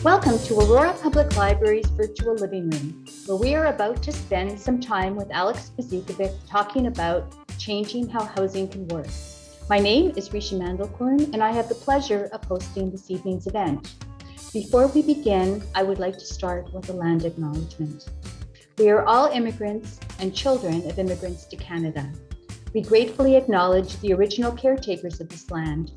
Welcome to Aurora Public Library's virtual living room, where we are about to spend some time with Alex Bezikovic talking about changing how housing can work. My name is Risha Mandelkorn, and I have the pleasure of hosting this evening's event. Before we begin, I would like to start with a land acknowledgement. We are all immigrants and children of immigrants to Canada. We gratefully acknowledge the original caretakers of this land.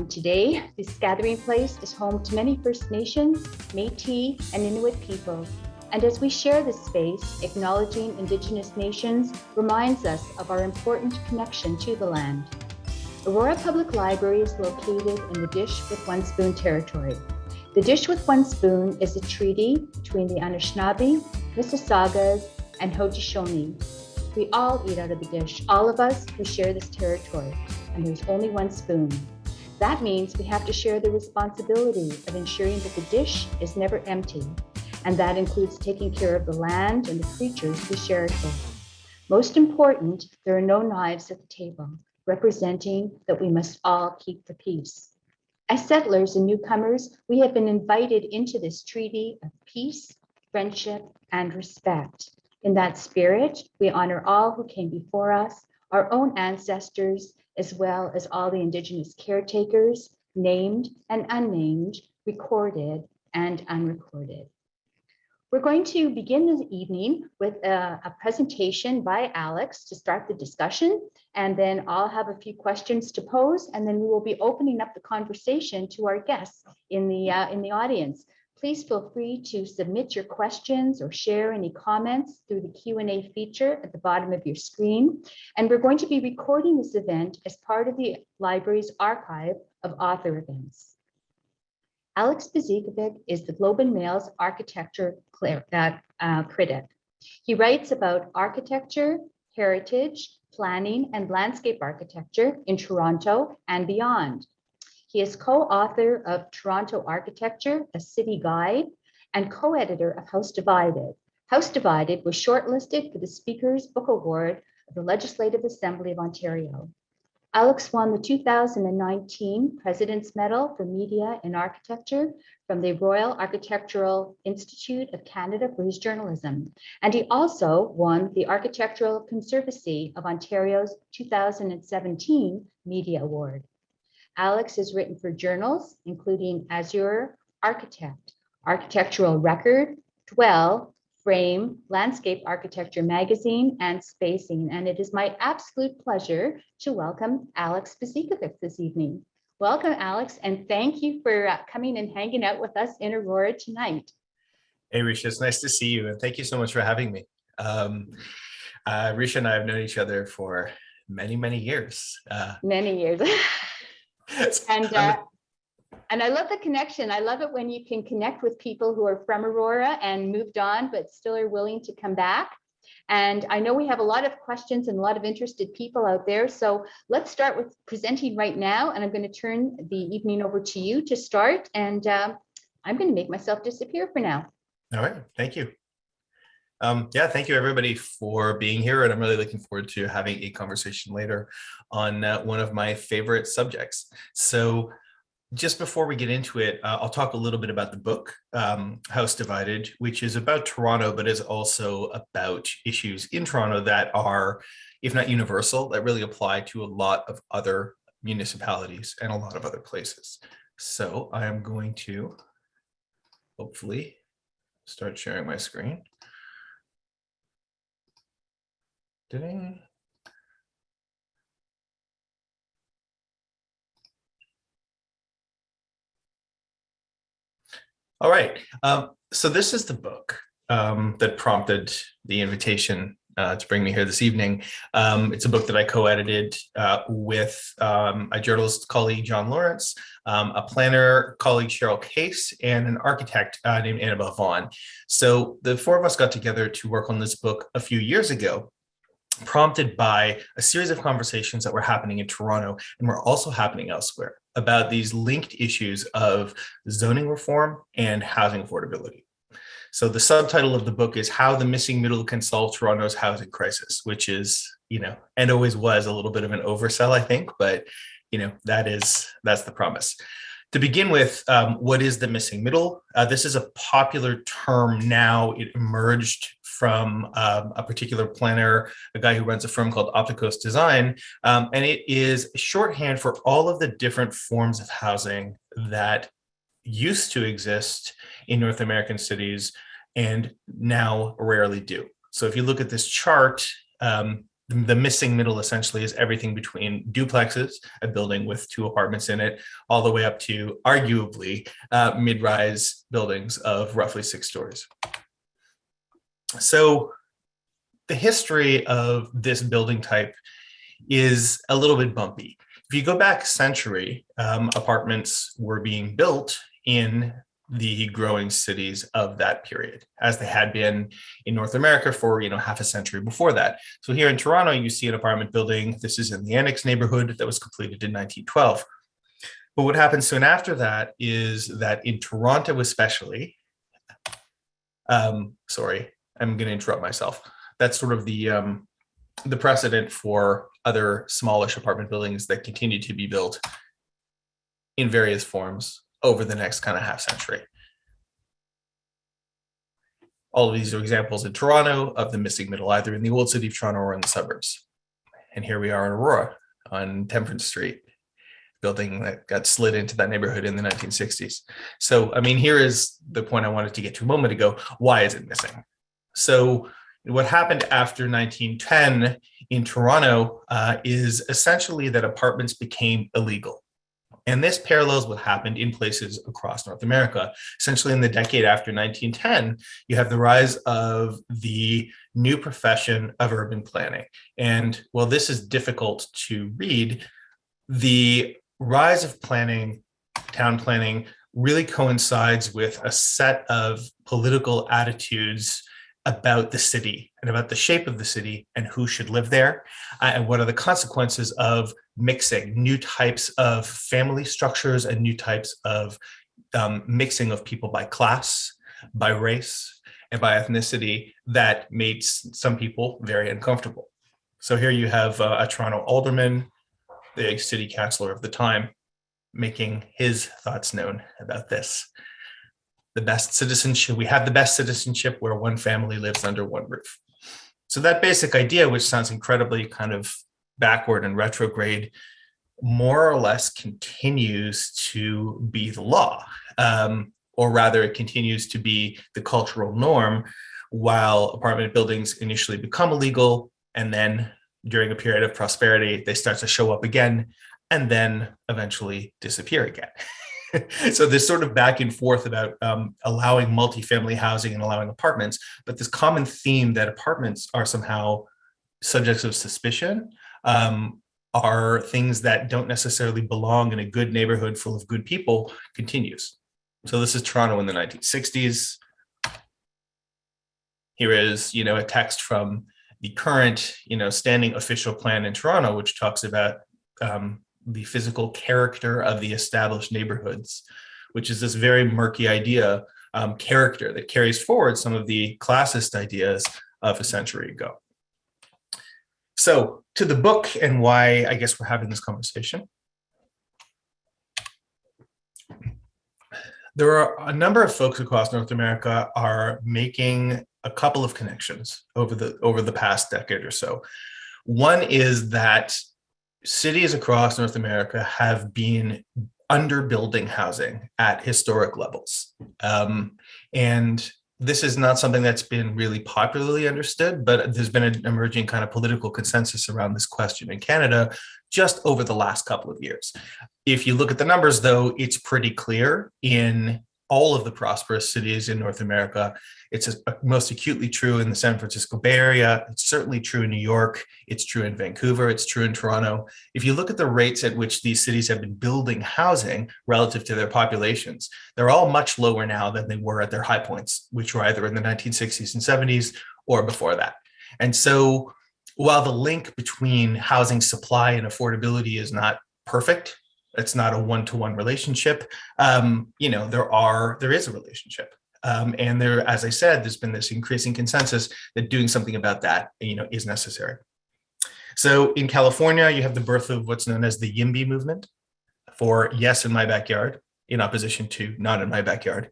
Today, this gathering place is home to many First Nations, Métis, and Inuit people. And as we share this space, acknowledging Indigenous nations reminds us of our important connection to the land. Aurora Public Library is located in the Dish with One Spoon territory. The Dish with One Spoon is a treaty between the Anishinaabe, Mississaugas, and Haudenosaunee. We all eat out of the dish, all of us who share this territory, and there's only one spoon. That means we have to share the responsibility of ensuring that the dish is never empty, and that includes taking care of the land and the creatures we share it with. Most important, there are no knives at the table, representing that we must all keep the peace. As settlers and newcomers, we have been invited into this treaty of peace, friendship, and respect. In that spirit, we honor all who came before us, our own ancestors, as well as all the Indigenous caretakers, named and unnamed, recorded and unrecorded. We're going to begin this evening with a presentation by Alex to start the discussion, and then I'll have a few questions to pose, and then we will be opening up the conversation to our guests in the audience. Please feel free to submit your questions or share any comments through the Q&A feature at the bottom of your screen. And we're going to be recording this event as part of the library's archive of author events. Alex Bezikovic is the Globe and Mail's architecture critic. He writes about architecture, heritage, planning, and landscape architecture in Toronto and beyond. He is co-author of Toronto Architecture, a City Guide, and co-editor of House Divided. House Divided was shortlisted for the Speaker's Book Award of the Legislative Assembly of Ontario. Alex won the 2019 President's Medal for Media and Architecture from the Royal Architectural Institute of Canada for his journalism. And he also won the Architectural Conservancy of Ontario's 2017 Media Award. Alex has written for journals, including Azure, Architect, Architectural Record, Dwell, Frame, Landscape Architecture Magazine, and Spacing. And it is my absolute pleasure to welcome Alex Bezikovic this evening. Welcome, Alex, and thank you for coming and hanging out with us in Aurora tonight. Hey, Risha, it's nice to see you, and thank you so much for having me. Risha and I have known each other for many, many years. Many years. And I love the connection. I love it when you can connect with people who are from Aurora and moved on, but still are willing to come back. And I know we have a lot of questions and a lot of interested people out there. So let's start with presenting right now. And I'm going to turn the evening over to you to start. And I'm going to make myself disappear for now. All right. Thank you. Thank you everybody for being here, and I'm really looking forward to having a conversation later on one of my favorite subjects. So just before we get into it, I'll talk a little bit about the book, House Divided, which is about Toronto, but is also about issues in Toronto that are, if not universal, that really apply to a lot of other municipalities and a lot of other places. So I am going to hopefully start sharing my screen. All right. So this is the book that prompted the invitation to bring me here this evening. It's a book that I co-edited with a journalist colleague, John Lawrence, a planner colleague, Cheryl Case, and an architect named Annabelle Vaughn. So the four of us got together to work on this book a few years ago, prompted by a series of conversations that were happening in Toronto and were also happening elsewhere about these linked issues of zoning reform and housing affordability. So the subtitle of the book is How the Missing Middle Can Solve Toronto's Housing Crisis, which is, and always was a little bit of an oversell, I think, but that's the promise. To begin with, what is the missing middle? This is a popular term now. It emerged from a particular planner, a guy who runs a firm called Opticos Design, and it is shorthand for all of the different forms of housing that used to exist in North American cities and now rarely do. So if you look at this chart, the missing middle essentially is everything between duplexes, a building with 2 apartments in it, all the way up to arguably mid-rise buildings of roughly 6 stories. So the history of this building type is a little bit bumpy. If you go back a century, apartments were being built in the growing cities of that period, as they had been in North America for half a century before that. So here in Toronto, you see an apartment building. This is in the Annex neighborhood that was completed in 1912. But what happened soon after that is that in Toronto especially, sorry, I'm going to interrupt myself. That's sort of the precedent for other smallish apartment buildings that continue to be built in various forms over the next kind of half century. All of these are examples in Toronto of the missing middle, either in the old city of Toronto or in the suburbs. And here we are in Aurora on Temperance Street, building that got slid into that neighborhood in the 1960s. So, I mean, here is the point I wanted to get to a moment ago. Why is it missing? So what happened after 1910 in Toronto is essentially that apartments became illegal. And this parallels what happened in places across North America. Essentially, in the decade after 1910, you have the rise of the new profession of urban planning. And while this is difficult to read, the rise of planning, town planning, really coincides with a set of political attitudes about the city and about the shape of the city and who should live there, and what are the consequences of mixing new types of family structures and new types of mixing of people by class, by race, and by ethnicity that made some people very uncomfortable. So here you have a Toronto alderman, the city councillor of the time, making his thoughts known about this. The best citizenship, we have the best citizenship where one family lives under one roof. So that basic idea, which sounds incredibly kind of backward and retrograde, more or less continues to be the law, or rather it continues to be the cultural norm, while apartment buildings initially become illegal, and then during a period of prosperity, they start to show up again, and then eventually disappear again. So this sort of back and forth about allowing multifamily housing and allowing apartments, but this common theme that apartments are somehow subjects of suspicion, are things that don't necessarily belong in a good neighborhood full of good people, continues. So this is Toronto in the 1960s. Here is, a text from the current, standing official plan in Toronto, which talks about the physical character of the established neighborhoods, which is this very murky idea, character that carries forward some of the classist ideas of a century ago. So to the book and why I guess we're having this conversation. There are a number of folks across North America are making a couple of connections over the past decade or so. One is that cities across North America have been underbuilding housing at historic levels. And this is not something that's been really popularly understood, but there's been an emerging kind of political consensus around this question in Canada just over the last couple of years. If you look at the numbers, though, it's pretty clear in all of the prosperous cities in North America. It's most acutely true in the San Francisco Bay Area. It's certainly true in New York. It's true in Vancouver. It's true in Toronto. If you look at the rates at which these cities have been building housing relative to their populations, they're all much lower now than they were at their high points, which were either in the 1960s and 70s or before that. And so while the link between housing supply and affordability is not perfect, it's not a one-to-one relationship, there is a relationship. And there, as I said, there's been this increasing consensus that doing something about that, is necessary. So in California, you have the birth of what's known as the YIMBY movement, for Yes in My Backyard. in opposition to not in my backyard,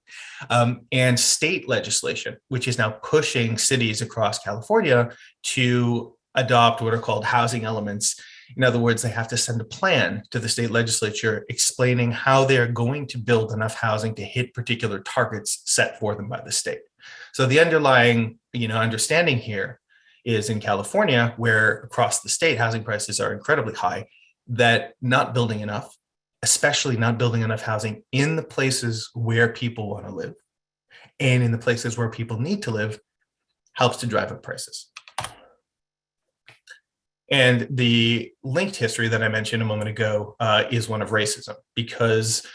and state legislation, which is now pushing cities across California to adopt what are called housing elements. In other words, they have to send a plan to the state legislature explaining how they're going to build enough housing to hit particular targets set for them by the state. So the underlying, understanding here is in California, where across the state housing prices are incredibly high, that not building enough, especially not building enough housing in the places where people want to live and in the places where people need to live, helps to drive up prices. And the linked history that I mentioned a moment ago is one of racism, because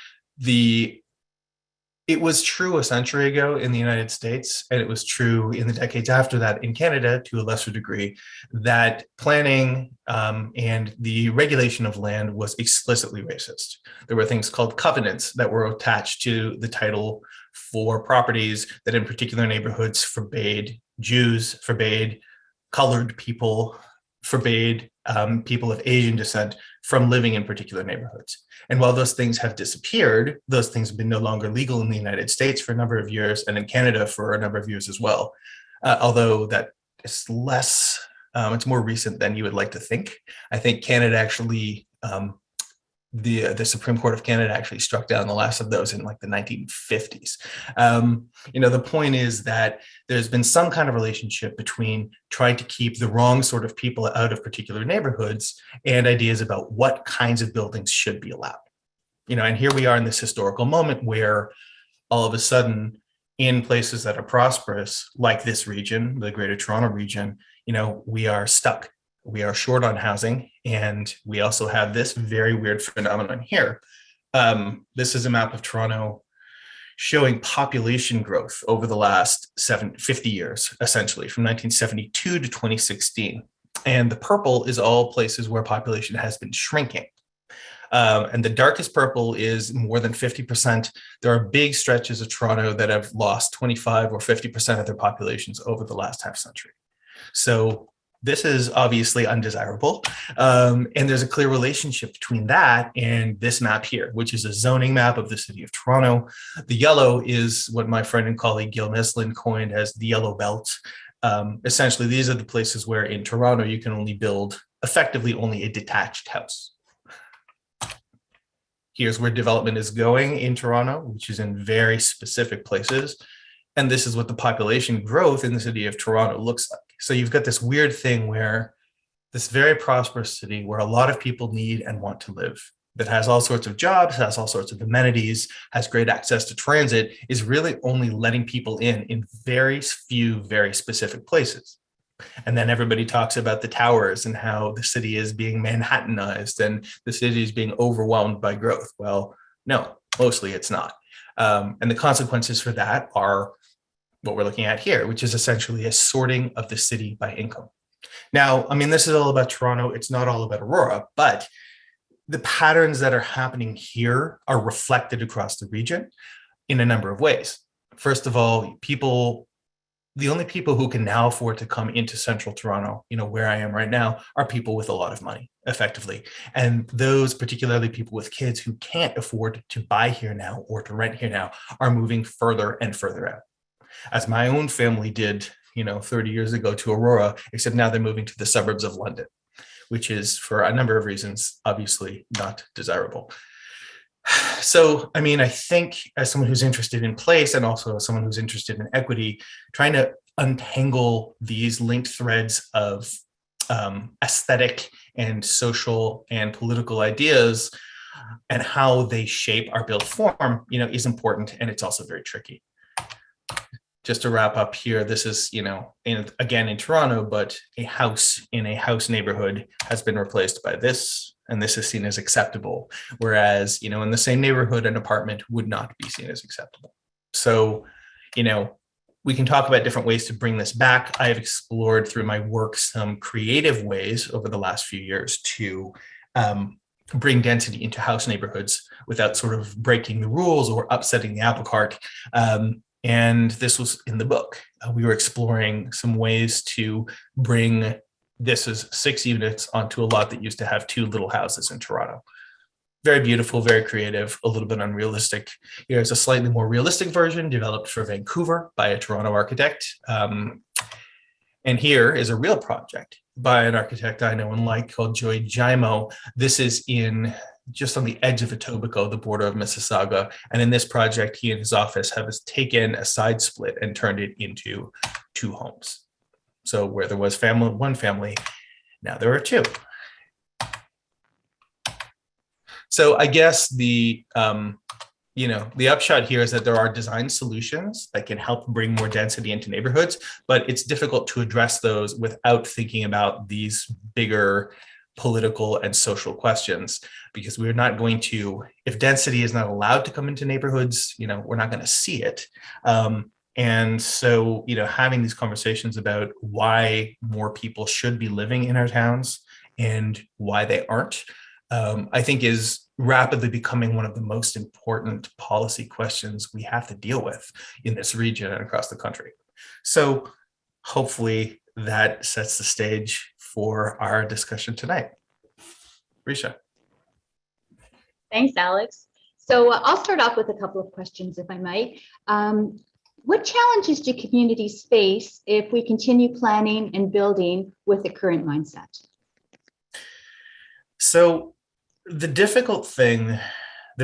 it was true a century ago in the United States, and it was true in the decades after that in Canada to a lesser degree, that planning and the regulation of land was explicitly racist. There were things called covenants that were attached to the title for properties that in particular neighborhoods forbade Jews, forbade colored people, forbade people of Asian descent from living in particular neighborhoods. And while those things have disappeared, those things have been no longer legal in the United States for a number of years, and in Canada for a number of years as well. Although that is less, it's more recent than you would like to think. I think Canada actually, the Supreme Court of Canada actually struck down the last of those in like the 1950s. The point is that there's been some kind of relationship between trying to keep the wrong sort of people out of particular neighborhoods and ideas about what kinds of buildings should be allowed. And here we are in this historical moment where all of a sudden in places that are prosperous, like this region, the Greater Toronto region, we are stuck. We are short on housing, and we also have this very weird phenomenon here. This is a map of Toronto showing population growth over the last 50 years, essentially, from 1972 to 2016. And the purple is all places where population has been shrinking. And the darkest purple is more than 50%. There are big stretches of Toronto that have lost 25 or 50% of their populations over the last half century. So this is obviously undesirable. And there's a clear relationship between that and this map here, which is a zoning map of the city of Toronto. The yellow is what my friend and colleague Gil Meslin coined as the yellow belt. Essentially, these are the places where in Toronto you can only build effectively only a detached house. Here's where development is going in Toronto, which is in very specific places. And this is what the population growth in the city of Toronto looks like. So you've got this weird thing where this very prosperous city where a lot of people need and want to live, that has all sorts of jobs, has all sorts of amenities, has great access to transit, is really only letting people in very few, very specific places. And then everybody talks about the towers and how the city is being Manhattanized and the city is being overwhelmed by growth. Well, no, mostly it's not. And the consequences for that are what we're looking at here, which is essentially a sorting of the city by income. Now, this is all about Toronto. It's not all about Aurora, but the patterns that are happening here are reflected across the region in a number of ways. First of all, the only people who can now afford to come into central Toronto, where I am right now, are people with a lot of money, effectively. And those, particularly people with kids who can't afford to buy here now or to rent here now, are moving further and further out. As my own family did, 30 years ago to Aurora, except now they're moving to the suburbs of London, which is for a number of reasons, obviously not desirable. So, I think as someone who's interested in place and also as someone who's interested in equity, trying to untangle these linked threads of aesthetic and social and political ideas and how they shape our built form, is important. And it's also very tricky. Just to wrap up here, this is, again in Toronto, but a house in a house neighborhood has been replaced by this, and this is seen as acceptable. Whereas, in the same neighborhood, an apartment would not be seen as acceptable. So, we can talk about different ways to bring this back. I have explored through my work some creative ways over the last few years to bring density into house neighborhoods without sort of breaking the rules or upsetting the apple cart. And this was in the book. We were exploring some ways to bring this as 6 units onto a lot that used to have 2 little houses in Toronto. very beautiful, very creative, a little bit unrealistic. Here's a slightly more realistic version developed for Vancouver by a Toronto architect. And here is a real project by an architect I know and like called Joy Jaimo. This is in just on the edge of Etobicoke, the border of Mississauga. And in this project, he and his office have taken a side split and turned it into 2 homes. So where there was one family, now there are 2. So I guess the upshot here is that there are design solutions that can help bring more density into neighborhoods, but it's difficult to address those without thinking about these bigger political and social questions, because we're not going to, if density is not allowed to come into neighborhoods, we're not going to see it. And so, having these conversations about why more people should be living in our towns and why they aren't, I think is rapidly becoming one of the most important policy questions we have to deal with in this region and across the country. So hopefully that sets the stage for our discussion tonight. Risha. Thanks, Alex. So I'll start off with a couple of questions, if I might. What challenges do communities face if we continue planning and building with the current mindset? So the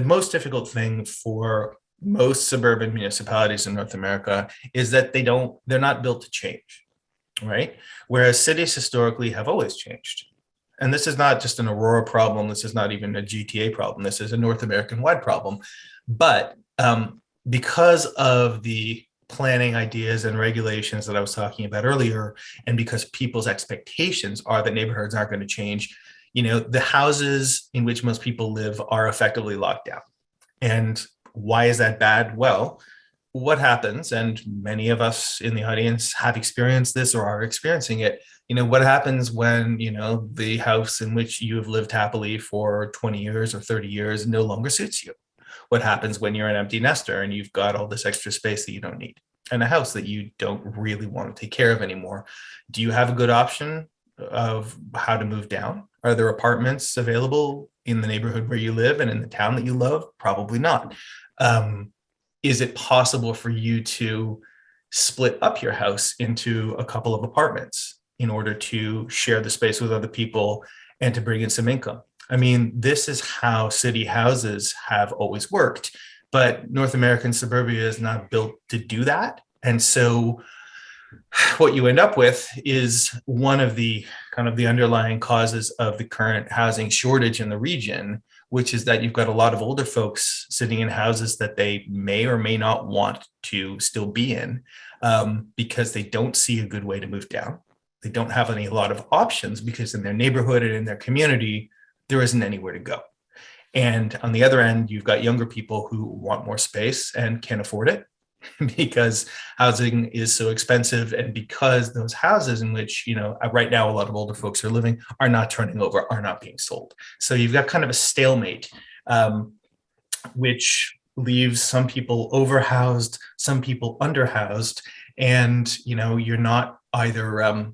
most difficult thing for most suburban municipalities in North America is that they're not built to change, right? Whereas cities historically have always changed. And this is not just an Aurora problem. This is not even a GTA problem. This is a North American wide problem. But because of the planning ideas and regulations that I was talking about earlier, and because people's expectations are that neighborhoods aren't going to change, the houses in which most people live are effectively locked down. And why is that bad? Well, what happens, and many of us in the audience have experienced this or are experiencing it, what happens when, the house in which you have lived happily for 20 years or 30 years no longer suits you? What happens when you're an empty nester and you've got all this extra space that you don't need and a house that you don't really want to take care of anymore? Do you have a good option of how to move down? Are there apartments available in the neighborhood where you live and in the town that you love? Probably not. Is it possible for you to split up your house into a couple of apartments in order to share the space with other people and to bring in some income? I mean, this is how city houses have always worked, but North American suburbia is not built to do that. And so what you end up with is one of the kind of the underlying causes of the current housing shortage in the region, which is that you've got a lot of older folks sitting in houses that they may or may not want to still be in, because they don't see a good way to move down. They don't have a lot of options because in their neighborhood and in their community, there isn't anywhere to go. And on the other end, you've got younger people who want more space and can't afford it because housing is so expensive, and because those houses in which right now a lot of older folks are living are not turning over, are not being sold. So you've got kind of a stalemate, which leaves some people overhoused, some people underhoused, and you're not either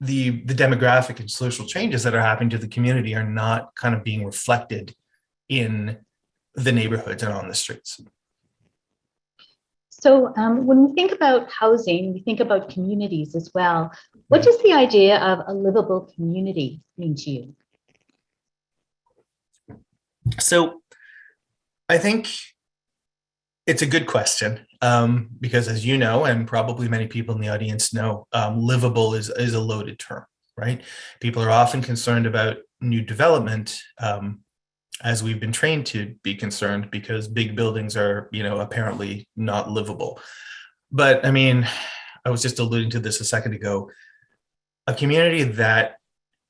the demographic and social changes that are happening to the community are not kind of being reflected in the neighborhoods and on the streets. So when we think about housing, we think about communities as well. What does the idea of a livable community mean to you? So I think it's a good question, because as you know, and probably many people in the audience know, livable is a loaded term, right? People are often concerned about new development, as we've been trained to be concerned, because big buildings are, apparently not livable. But I mean, I was just alluding to this a second ago. A community that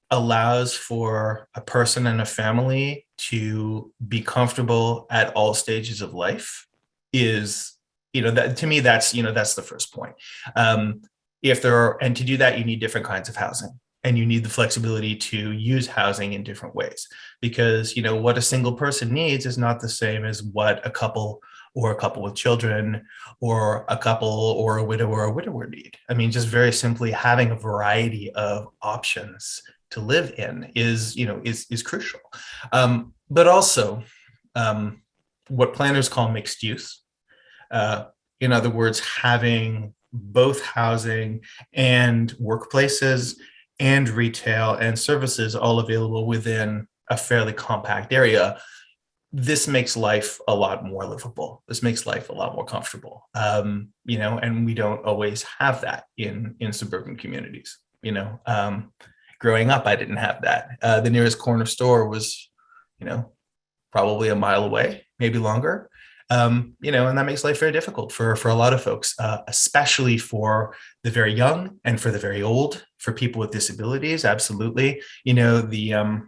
allows for a person and a family to be comfortable at all stages of life is, that to me, that's the first point. And to do that, you need different kinds of housing. And you need the flexibility to use housing in different ways, because what a single person needs is not the same as what a couple or a couple with children or a couple or a widow or a widower need. I mean, just very simply having a variety of options to live in is crucial. but also what planners call mixed use. Uh, in other words, having both housing and workplaces and retail and services all available within a fairly compact area. This makes life a lot more livable. This makes life a lot more comfortable. And we don't always have that in suburban communities. Growing up, I didn't have that. The nearest corner store was, probably a mile away, maybe longer. And that makes life very difficult for a lot of folks, especially for the very young and for the very old, for people with disabilities. Absolutely. The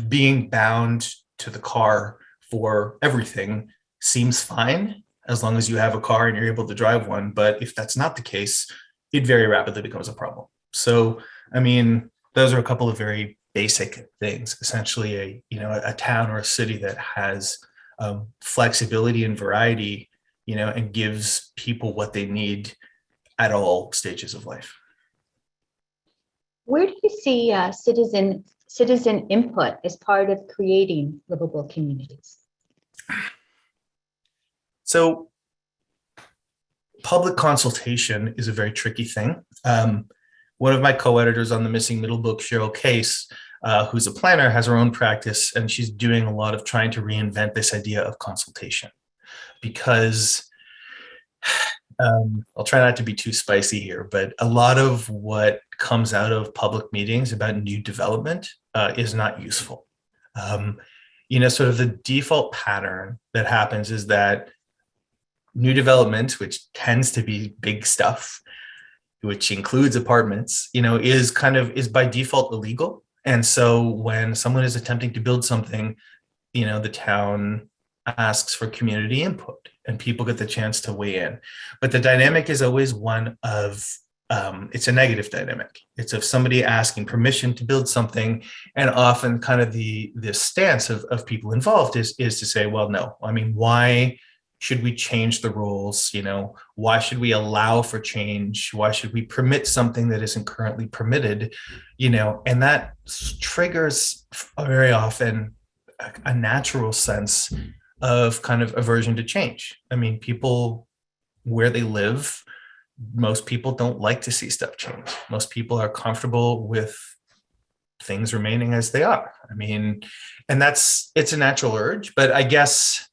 being bound to the car for everything seems fine as long as you have a car and you're able to drive one. But if that's not the case, it very rapidly becomes a problem. So, those are a couple of very basic things. Essentially, a town or a city that has flexibility and variety, and gives people what they need at all stages of life. Where do you see citizen input as part of creating livable communities? So public consultation is a very tricky thing. One of my co-editors on the Missing Middle book, Cheryl Case, who's a planner, has her own practice, and she's doing a lot of trying to reinvent this idea of consultation. Because I'll try not to be too spicy here, but a lot of what comes out of public meetings about new development is not useful. Sort of the default pattern that happens is that new development, which tends to be big stuff, which includes apartments, is by default illegal. And so when someone is attempting to build something, the town asks for community input and people get the chance to weigh in. But the dynamic is always one of, it's a negative dynamic. It's of somebody asking permission to build something. And often kind of the stance of people involved is to say, well, no, why should we change the rules? Why should we allow for change? Why should we permit something that isn't currently permitted? And that triggers very often a natural sense of kind of aversion to change. People where they live, most people don't like to see stuff change. Most people are comfortable with things remaining as they are. And it's a natural urge, but I guess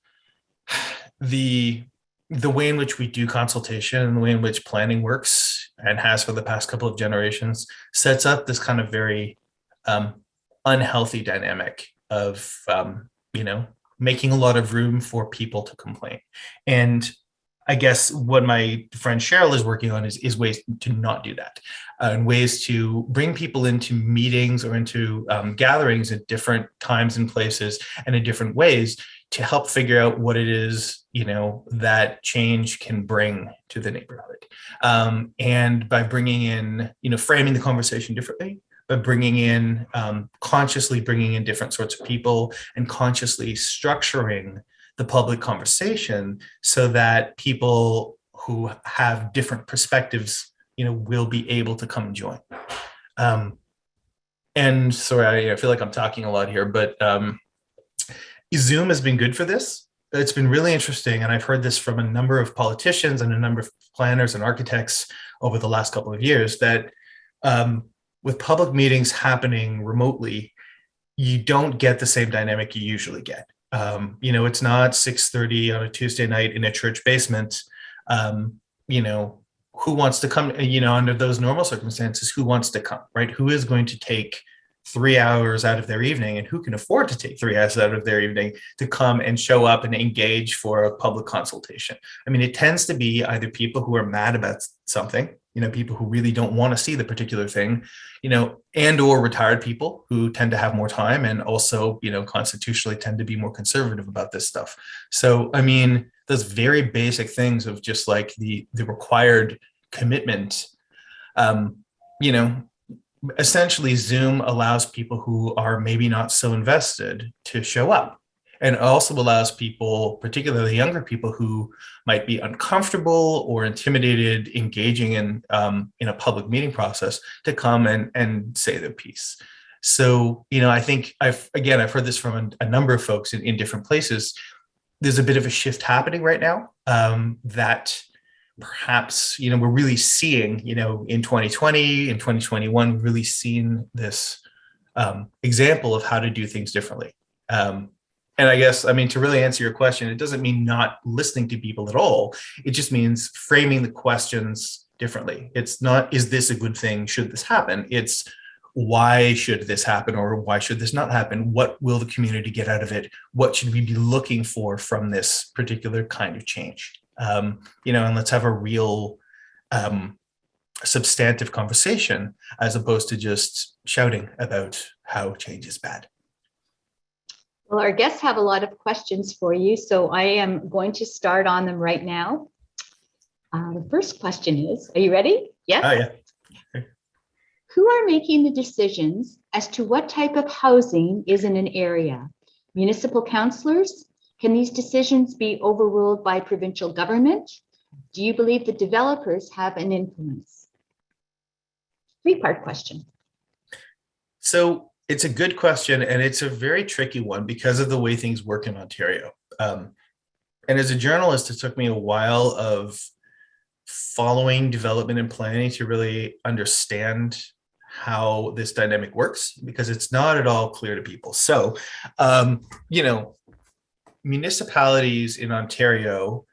the way in which we do consultation and the way in which planning works and has for the past couple of generations sets up this kind of very unhealthy dynamic of, making a lot of room for people to complain. And I guess what my friend Cheryl is working on is ways to not do that, and ways to bring people into meetings or into gatherings at different times and places and in different ways to help figure out what it is, that change can bring to the neighborhood. And by bringing in, framing the conversation differently, by consciously bringing in different sorts of people and consciously structuring the public conversation so that people who have different perspectives, will be able to come and join. And sorry, I feel like I'm talking a lot here, but Zoom has been good for this. It's been really interesting. And I've heard this from a number of politicians and a number of planners and architects over the last couple of years that with public meetings happening remotely, you don't get the same dynamic you usually get. It's not 6:30 on a Tuesday night in a church basement. Who wants to come, under those normal circumstances, who wants to come, right? Who is going to take 3 hours out of their evening, and who can afford to take 3 hours out of their evening to come and show up and engage for a public consultation? It tends to be either people who are mad about something, people who really don't want to see the particular thing, and or retired people who tend to have more time and also, constitutionally tend to be more conservative about this stuff. So, those very basic things of just like the required commitment, essentially Zoom allows people who are maybe not so invested to show up, and also allows people, particularly younger people who might be uncomfortable or intimidated engaging in a public meeting process, to come and say their piece. So, I think I've heard this from a number of folks in different places. There's a bit of a shift happening right now, that perhaps, we're really seeing, in 2020, in 2021, really seen this example of how to do things differently. And I guess, to really answer your question, it doesn't mean not listening to people at all. It just means framing the questions differently. It's not, is this a good thing? Should this happen? It's, why should this happen, or why should this not happen? What will the community get out of it? What should we be looking for from this particular kind of change? And let's have a real substantive conversation, as opposed to just shouting about how change is bad. Well, our guests have a lot of questions for you, so I am going to start on them right now. The first question is, are you ready? Yes? Oh, yeah. Who are making the decisions as to what type of housing is in an area? Municipal councillors? Can these decisions be overruled by provincial government? Do you believe the developers have an influence? Three-part question. So it's a good question, and it's a very tricky one because of the way things work in Ontario. And as a journalist, it took me a while of following development and planning to really understand how this dynamic works, because it's not at all clear to people. So, municipalities in Ontario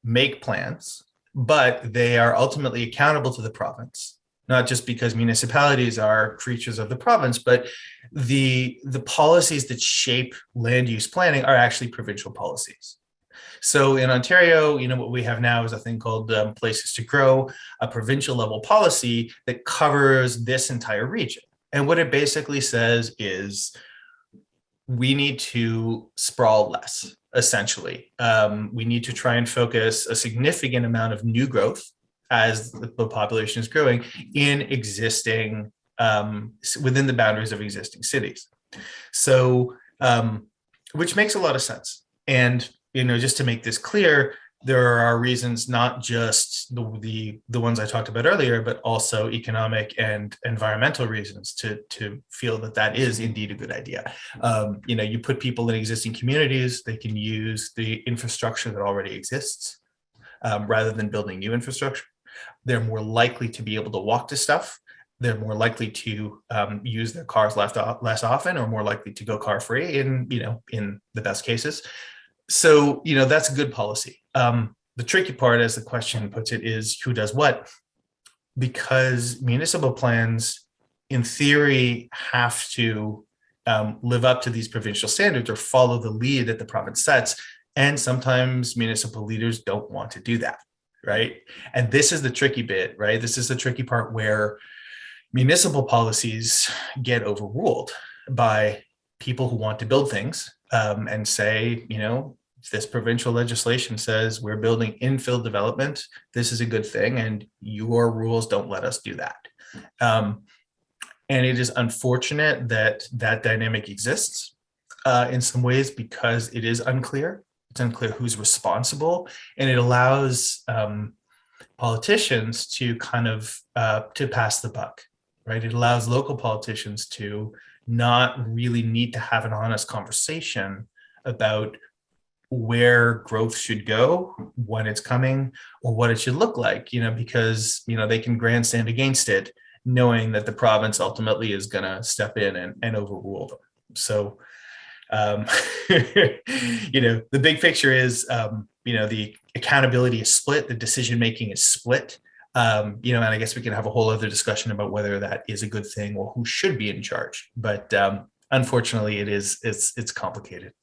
make plans, but they are ultimately accountable to the province, not just because municipalities are creatures of the province, but the policies that shape land use planning are actually provincial policies. So in Ontario, what we have now is a thing called Places to Grow, a provincial level policy that covers this entire region. And what it basically says is we need to sprawl less, essentially. We need to try and focus a significant amount of new growth as the population is growing in existing, within the boundaries of existing cities. So, which makes a lot of sense. And just to make this clear, there are reasons, not just the ones I talked about earlier, but also economic and environmental reasons to feel that is indeed a good idea. You put people in existing communities, they can use the infrastructure that already exists, rather than building new infrastructure. They're more likely to be able to walk to stuff. They're more likely to use their cars less often, or more likely to go car free in the best cases. So, that's a good policy. The tricky part, as the question puts it, is who does what, because municipal plans, in theory, have to live up to these provincial standards or follow the lead that the province sets. And sometimes municipal leaders don't want to do that, right? And this is the tricky bit, right? This is the tricky part where municipal policies get overruled by people who want to build things, and say, this provincial legislation says we're building infill development. This is a good thing, and your rules don't let us do that. And it is unfortunate that dynamic exists in some ways, because it is unclear. It's unclear who's responsible, and it allows politicians to kind of to pass the buck, right? It allows local politicians to not really need to have an honest conversation about where growth should go, when it's coming, or what it should look like, because, they can grandstand against it, knowing that the province ultimately is going to step in and overrule them. So, the big picture is, the accountability is split, the decision-making is split. And I guess we can have a whole other discussion about whether that is a good thing or who should be in charge. But unfortunately, it's complicated.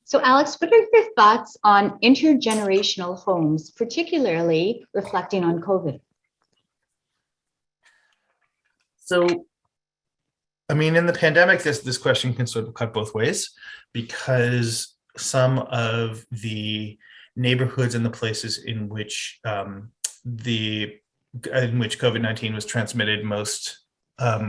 So Alex, what are your thoughts on intergenerational homes, particularly reflecting on COVID? So, in the pandemic, this question can sort of cut both ways, because some of the neighborhoods and the places in which COVID-19 was transmitted most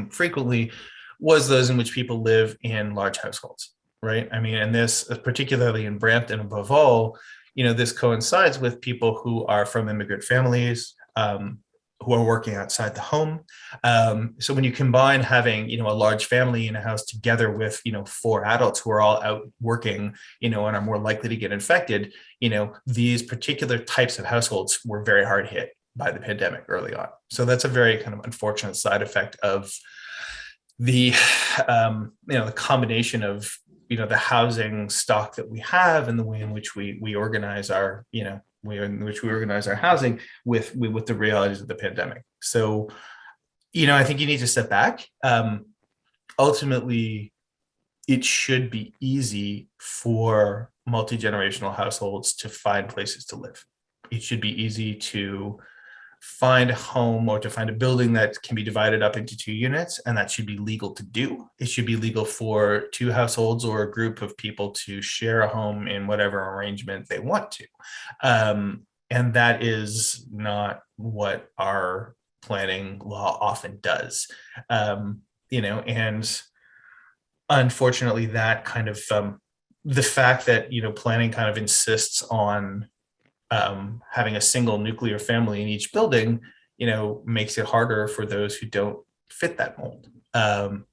frequently was those in which people live in large households. Right. And this, particularly in Brampton, above all, this coincides with people who are from immigrant families, who are working outside the home. So when you combine having, a large family in a house together with, 4 adults who are all out working, and are more likely to get infected, these particular types of households were very hard hit by the pandemic early on. So that's a very kind of unfortunate side effect of the, the combination of, the housing stock that we have and the way in which we organize our, housing with the realities of the pandemic. So, I think you need to step back. Ultimately, it should be easy for multi-generational households to find places to live. It should be easy to find a home or to find a building that can be divided up into 2 units, and that should be legal to do. It should be legal for 2 households or a group of people to share a home in whatever arrangement they want to. And that is not what our planning law often does. And unfortunately, that kind of the fact that planning kind of insists on having a single nuclear family in each building, makes it harder for those who don't fit that mold.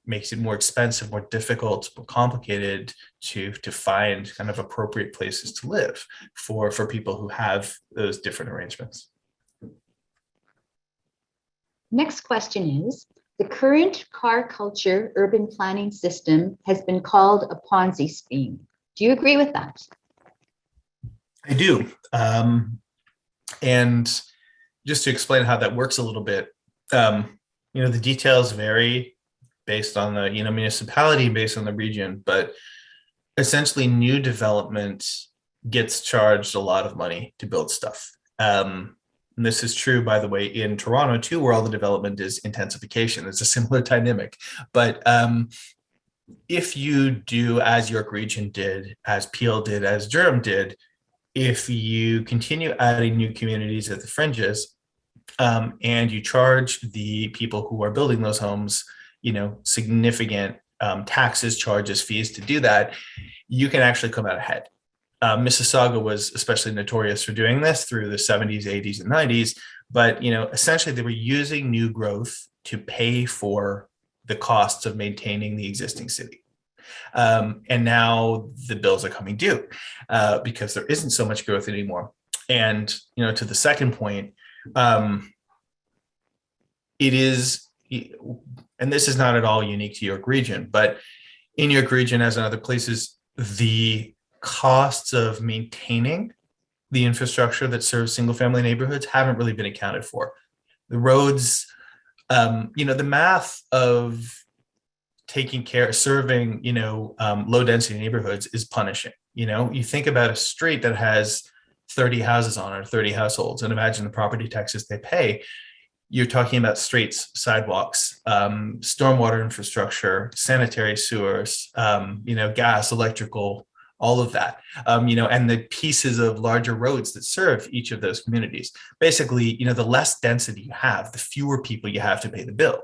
Makes it more expensive, more difficult, more complicated to find kind of appropriate places to live for people who have those different arrangements. Next question is, the current car culture urban planning system has been called a Ponzi scheme. Do you agree with that? I do. And just to explain how that works a little bit, the details vary based on the, municipality, based on the region, but essentially new development gets charged a lot of money to build stuff. And this is true, by the way, in Toronto too, where all the development is intensification. It's a similar dynamic. But if you do as York Region did, as Peel did, as Durham did, if you continue adding new communities at the fringes, and you charge the people who are building those homes, significant taxes, charges, fees to do that, you can actually come out ahead. Mississauga was especially notorious for doing this through the 70s, 80s, and 90s. But essentially, they were using new growth to pay for the costs of maintaining the existing city. And now the bills are coming due because there isn't so much growth anymore. And to the second point, it is, and this is not at all unique to York Region, but in York Region, as in other places, the costs of maintaining the infrastructure that serves single-family neighborhoods haven't really been accounted for. The roads, the math of taking care, serving, low-density neighborhoods is punishing. You think about a street that has 30 houses on it, or 30 households, and imagine the property taxes they pay. You're talking about streets, sidewalks, stormwater infrastructure, sanitary sewers, gas, electrical, all of that, and the pieces of larger roads that serve each of those communities. Basically, the less density you have, the fewer people you have to pay the bill.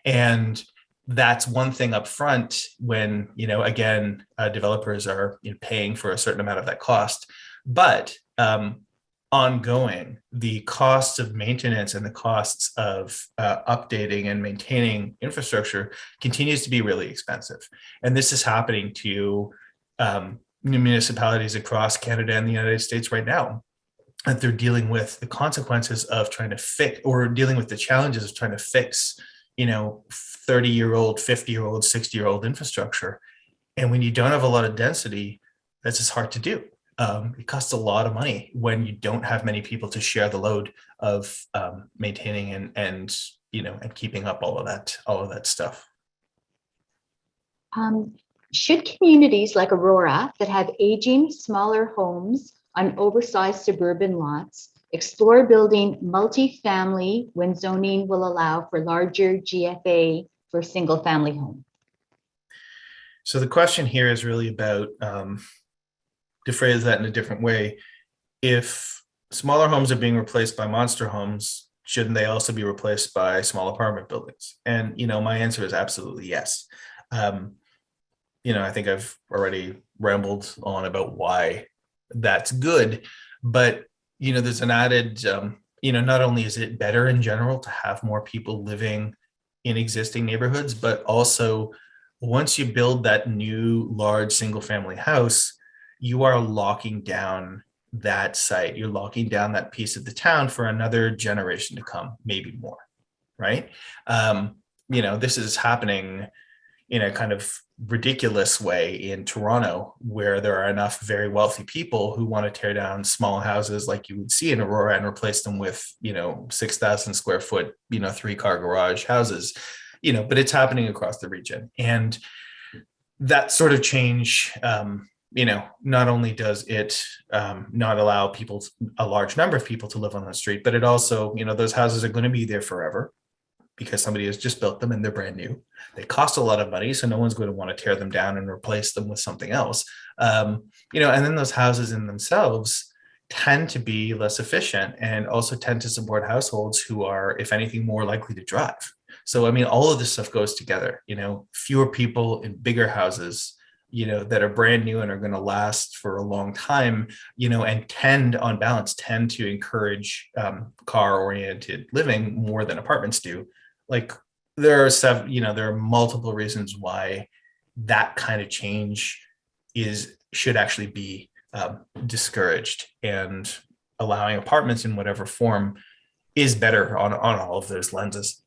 And that's one thing up front when, again, developers are paying for a certain amount of that cost. But ongoing, the costs of maintenance and the costs of updating and maintaining infrastructure continues to be really expensive. And this is happening to municipalities across Canada and the United States right now, that they're dealing with the consequences of trying to fix, or dealing with the challenges of trying to fix, 30-year-old, 50-year-old, 60-year-old infrastructure. And when you don't have a lot of density, that's just hard to do. It costs a lot of money when you don't have many people to share the load of maintaining and keeping up all of that stuff. Should communities like Aurora that have aging, smaller homes on oversized suburban lots explore building multifamily when zoning will allow for larger GFA for single-family home? So the question here is really about, to phrase that in a different way, if smaller homes are being replaced by monster homes, shouldn't they also be replaced by small apartment buildings? And, my answer is absolutely yes. I think I've already rambled on about why that's good, but, there's an added, not only is it better in general to have more people living in existing neighborhoods, but also once you build that new large single family house, you are locking down that site. You're locking down that piece of the town for another generation to come, maybe more, right? This is happening in a kind of ridiculous way in Toronto, where there are enough very wealthy people who want to tear down small houses like you would see in Aurora and replace them with, 6,000 square foot, 3-car garage houses, but it's happening across the region. And that sort of change, not only does it not allow a large number of people to live on the street, but it also, those houses are going to be there forever because somebody has just built them and they're brand new. They cost a lot of money, so no one's going to want to tear them down and replace them with something else. And then those houses in themselves tend to be less efficient and also tend to support households who are, if anything, more likely to drive. So, all of this stuff goes together, fewer people in bigger houses, that are brand new and are going to last for a long time, and on balance, tend to encourage car-oriented living more than apartments do. Like there are multiple reasons why that kind of change should actually be discouraged, and allowing apartments in whatever form is better on all of those lenses.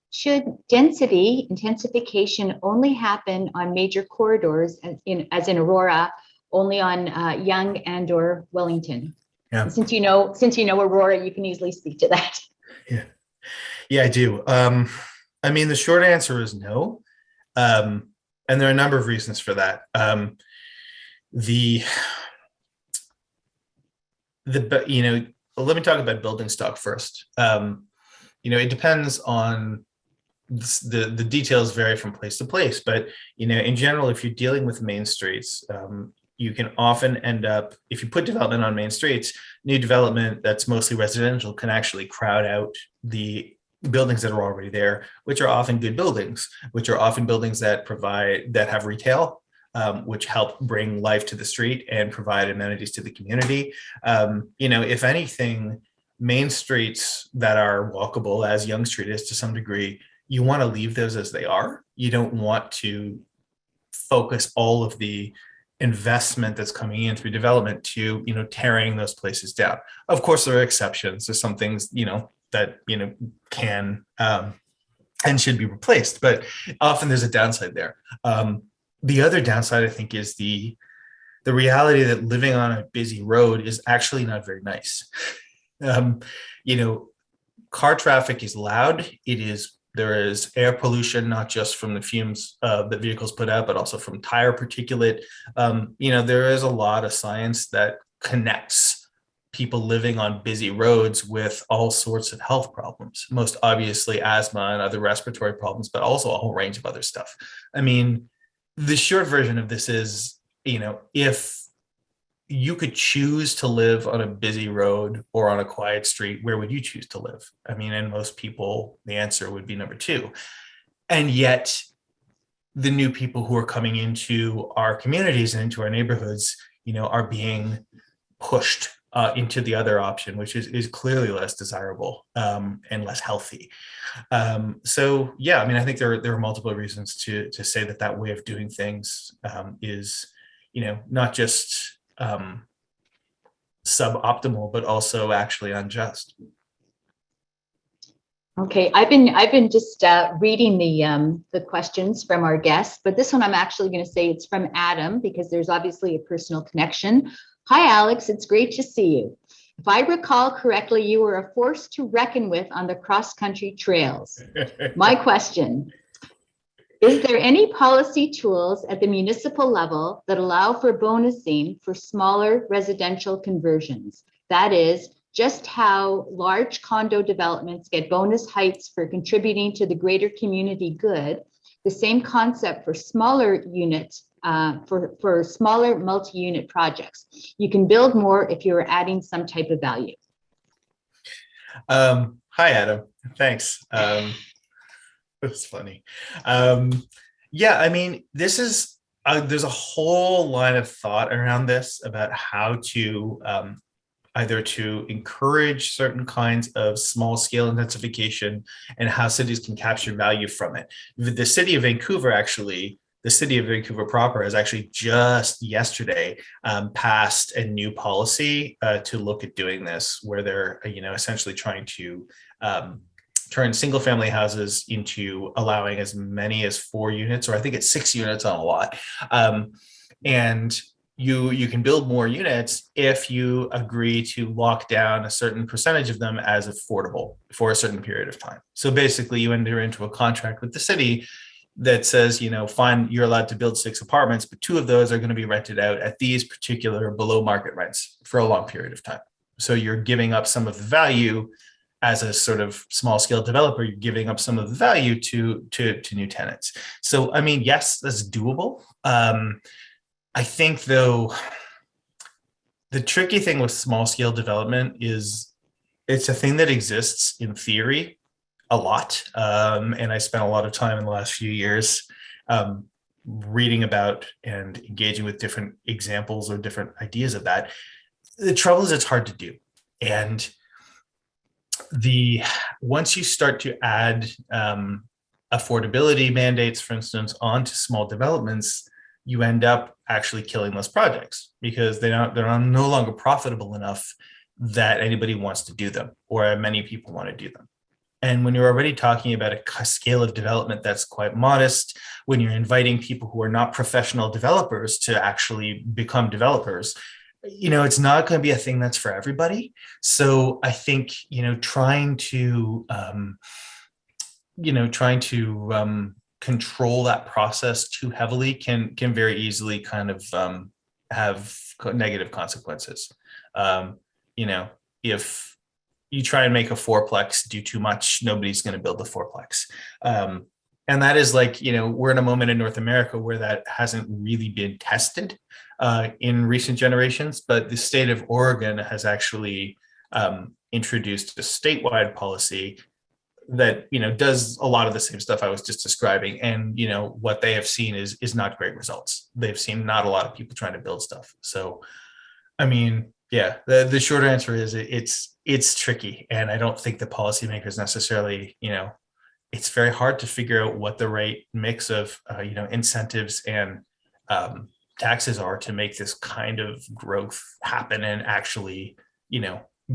Should density intensification only happen on major corridors, as in Aurora, only on Yonge and or Wellington? Yeah. And since you know Aurora, you can easily speak to that. Yeah, I do. The short answer is no, and there are a number of reasons for that. Let me talk about building stock first. It depends on the details vary from place to place, but in general, if you're dealing with main streets, you can often end up, if you put development on main streets, new development that's mostly residential can actually crowd out the buildings that are already there, which are often good buildings, which are often buildings that have retail, which help bring life to the street and provide amenities to the community. If anything, main streets that are walkable, as Yonge Street is to some degree, you want to leave those as they are. You don't want to focus all of the investment that's coming in through development to, tearing those places down. Of course, there are exceptions. There's some things, that, can and should be replaced, but often there's a downside there. The other downside, I think, is the reality that living on a busy road is actually not very nice. Car traffic is loud. There is air pollution, not just from the fumes that vehicles put out, but also from tire particulate. There is a lot of science that connects people living on busy roads with all sorts of health problems, most obviously asthma and other respiratory problems, but also a whole range of other stuff. The short version of this is, if you could choose to live on a busy road or on a quiet street, where would you choose to live? And most people, the answer would be number two. And yet the new people who are coming into our communities and into our neighborhoods, are being pushed into the other option, which is clearly less desirable and less healthy. I think there are multiple reasons to say that way of doing things is, not just suboptimal, but also actually unjust. Okay, I've been just reading the questions from our guests, but this one I'm actually going to say it's from Adam, because there's obviously a personal connection. Hi, Alex, it's great to see you. If I recall correctly, you were a force to reckon with on the cross-country trails. My question: is there any policy tools at the municipal level that allow for bonusing for smaller residential conversions? That is, just how large condo developments get bonus heights for contributing to the greater community good, the same concept for smaller units, for smaller multi-unit projects. You can build more if you're adding some type of value. Hi, Adam. Thanks. It's funny. This is there's a whole line of thought around this about how to either to encourage certain kinds of small scale intensification and how cities can capture value from it. The city of Vancouver, actually, the city of Vancouver proper has actually just yesterday passed a new policy to look at doing this, where they're essentially trying to turn single family houses into allowing as many as 4 units, or I think it's 6 units on a lot. And you can build more units if you agree to lock down a certain percentage of them as affordable for a certain period of time. So basically you enter into a contract with the city that says, fine, you're allowed to build 6 apartments, but 2 of those are going to be rented out at these particular below market rents for a long period of time. So you're giving up some of the value as a sort of small scale developer, you're giving up some of the value to new tenants. So, I mean, yes, that's doable. I think, though, the tricky thing with small scale development is it's a thing that exists in theory a lot. And I spent a lot of time in the last few years reading about and engaging with different examples or different ideas of that. The trouble is it's hard to do. And once you start to add affordability mandates, for instance, onto small developments, you end up actually killing those projects because they're no longer profitable enough that anybody wants to do them, or many people want to do them. And when you're already talking about a scale of development that's quite modest, when you're inviting people who are not professional developers to actually become developers, it's not going to be a thing that's for everybody. So I think, trying to control that process too heavily can very easily kind of have negative consequences. If you try and make a fourplex do too much, nobody's going to build the fourplex. And that is we're in a moment in North America where that hasn't really been tested in recent generations, but the state of Oregon has actually introduced a statewide policy that does a lot of the same stuff I was just describing, and what they have seen is not great results. They've seen not a lot of people trying to build stuff. So, I mean, yeah, the short answer is it's tricky, and I don't think the policymakers necessarily it's very hard to figure out what the right mix of incentives and taxes are to make this kind of growth happen and actually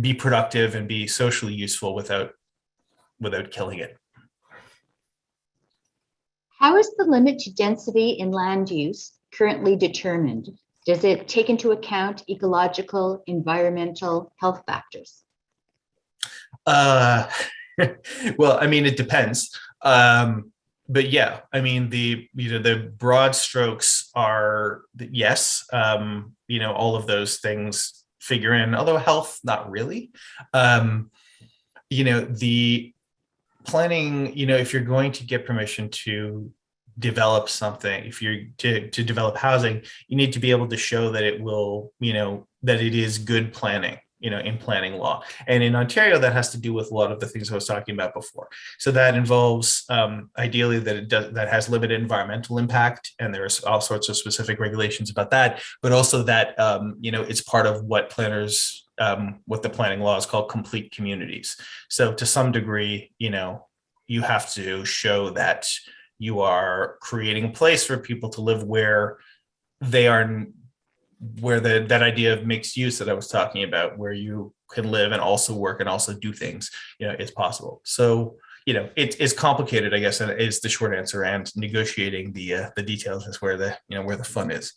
be productive and be socially useful without killing it. How is the limit to density in land use currently determined? Does it take into account ecological, environmental, health factors? Well, I mean, it depends. But yeah, I mean, the broad strokes are yes, all of those things figure in, although health, not really. The planning, if you're going to get permission to develop something, if you're to develop housing, you need to be able to show that it will, that it is good planning, in planning law. And in Ontario, that has to do with a lot of the things I was talking about before. So that involves ideally that has limited environmental impact, and there's all sorts of specific regulations about that, but also that it's part of what planners what the planning law is called complete communities. So to some degree, you have to show that you are creating a place for people to live where they are, where that idea of mixed use that I was talking about, where you can live and also work and also do things, is possible. So, it's complicated, I guess, and is the short answer, and negotiating the details is where the fun is.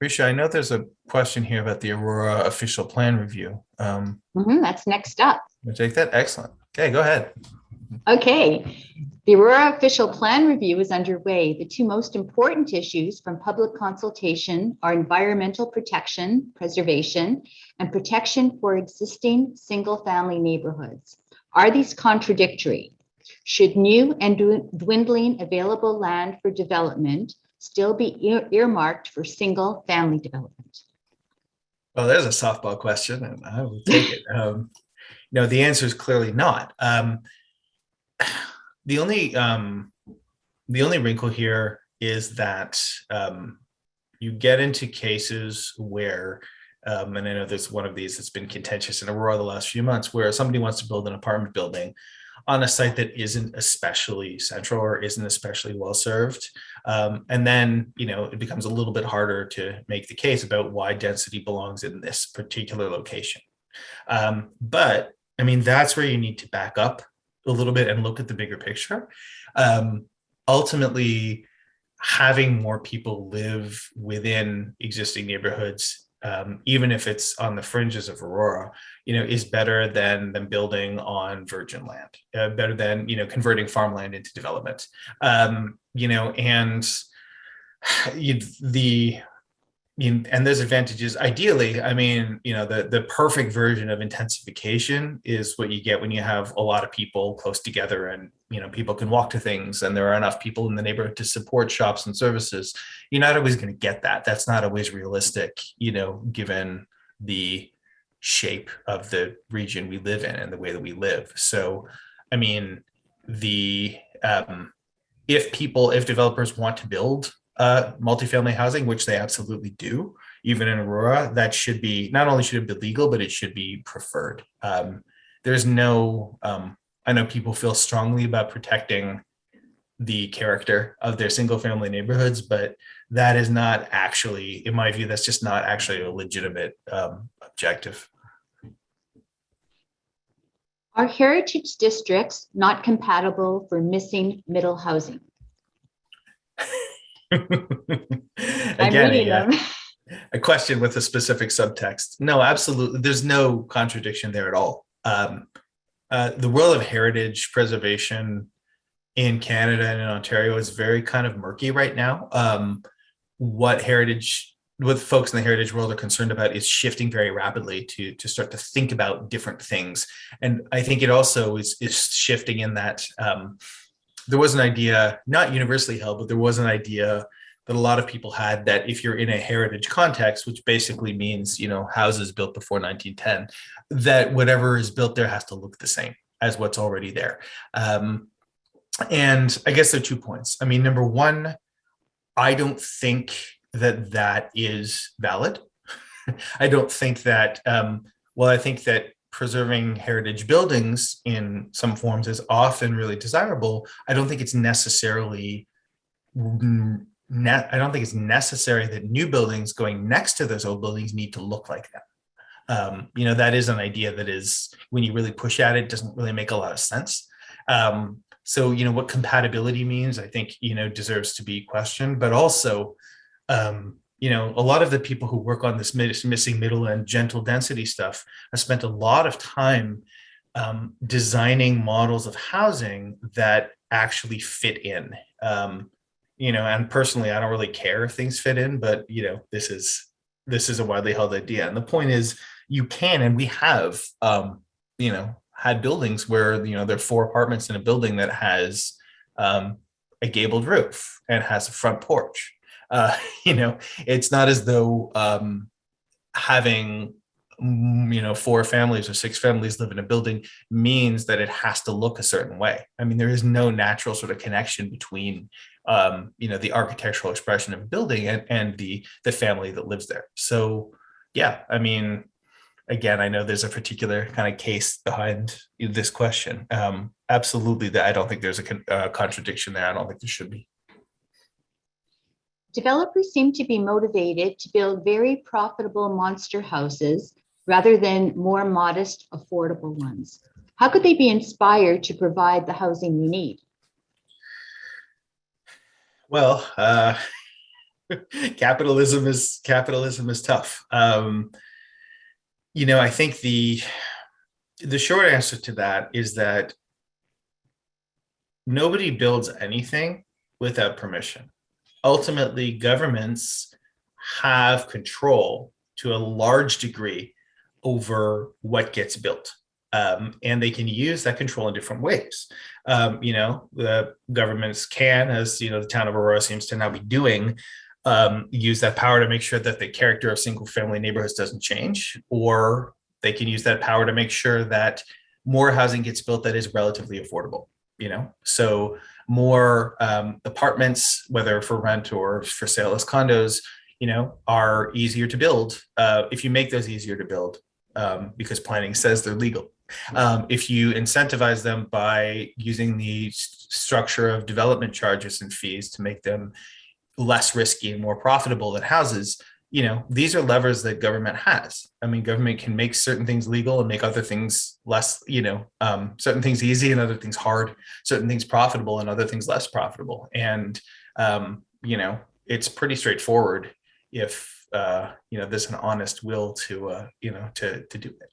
Risha, I know there's a question here about the Aurora official plan review. That's next up. We'll take that. Excellent. Okay, go ahead. Okay. The Aurora official plan review is underway. The 2 most important issues from public consultation are environmental protection, preservation, and protection for existing single-family neighborhoods. Are these contradictory? Should new and dwindling available land for development still be earmarked for single-family development? Well, there's a softball question, and I will take it. The answer is clearly not. The only wrinkle here is that you get into cases where and I know there's one of these that's been contentious in Aurora the last few months, where somebody wants to build an apartment building on a site that isn't especially central or isn't especially well served. And then, it becomes a little bit harder to make the case about why density belongs in this particular location. But I mean, that's where you need to back up a little bit and look at the bigger picture. Ultimately, having more people live within existing neighborhoods, even if it's on the fringes of Aurora, is better than building on virgin land, better than, converting farmland into development. And and there's advantages. Ideally, I mean, the perfect version of intensification is what you get when you have a lot of people close together, and people can walk to things, and there are enough people in the neighborhood to support shops and services. You're not always going to get that. That's not always realistic, given the shape of the region we live in and the way that we live. So, I mean, if developers want to build multifamily housing, which they absolutely do, even in Aurora, that should be, not only should it be legal, but it should be preferred. There's no, I know people feel strongly about protecting the character of their single family neighborhoods, but that is not actually, in my view, that's just not actually a legitimate objective. Are heritage districts not compatible for missing middle housing? Again, a question with a specific subtext. No, absolutely. There's no contradiction there at all. The world of heritage preservation in Canada and in Ontario is very kind of murky right now. What folks in the heritage world are concerned about is shifting very rapidly to start to think about different things. And I think it also is shifting in that there was an idea, not universally held, but there was an idea that a lot of people had, that if you're in a heritage context, which basically means, houses built before 1910, that whatever is built there has to look the same as what's already there. And I guess there are 2 points. I mean, number one, I don't think that is valid. I don't think that, I think that preserving heritage buildings in some forms is often really desirable. I don't think it's necessary that new buildings going next to those old buildings need to look like them. That is an idea that is, when you really push at it, doesn't really make a lot of sense. So, what compatibility means, I think, deserves to be questioned, but also, a lot of the people who work on this missing middle and gentle density stuff have spent a lot of time designing models of housing that actually fit in. And personally, I don't really care if things fit in, but this is a widely held idea. And the point is, you can, and we have, had buildings where there are 4 apartments in a building that has a gabled roof and has a front porch. It's not as though having 4 families or 6 families live in a building means that it has to look a certain way. I mean, there is no natural sort of connection between the architectural expression of a building and the family that lives there. So yeah, I mean, again, I know there's a particular kind of case behind this question. Absolutely, that I don't think there's a contradiction there. I don't think there should be. Developers seem to be motivated to build very profitable monster houses rather than more modest, affordable ones. How could they be inspired to provide the housing we need? Well, capitalism is tough. I think the short answer to that is that nobody builds anything without permission. Ultimately, governments have control to a large degree over what gets built. And they can use that control in different ways. The governments can, as the town of Aurora seems to now be doing, use that power to make sure that the character of single family neighborhoods doesn't change, or they can use that power to make sure that more housing gets built that is relatively affordable. So more apartments, whether for rent or for sale as condos, are easier to build if you make those easier to build because planning says they're legal. If you incentivize them by using the structure of development charges and fees to make them less risky and more profitable than houses, these are levers that government has. I mean, government can make certain things legal and make other things less, certain things easy and other things hard, certain things profitable and other things less profitable. And, it's pretty straightforward if, there's an honest will to do it.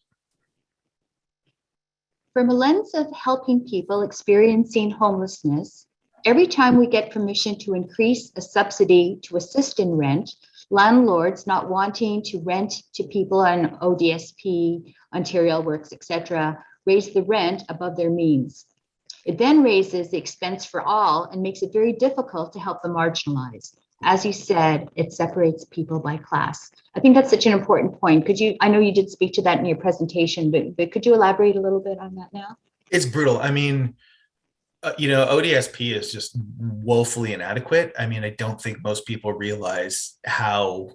From a lens of helping people experiencing homelessness, every time we get permission to increase a subsidy to assist in rent, landlords not wanting to rent to people on ODSP, Ontario Works, etc., raise the rent above their means. It then raises the expense for all and makes it very difficult to help the marginalized. As you said, it separates people by class. I think that's such an important point. I know you did speak to that in your presentation, but could you elaborate a little bit on that now? It's brutal. I mean, ODSP is just woefully inadequate. I mean, I don't think most people realize how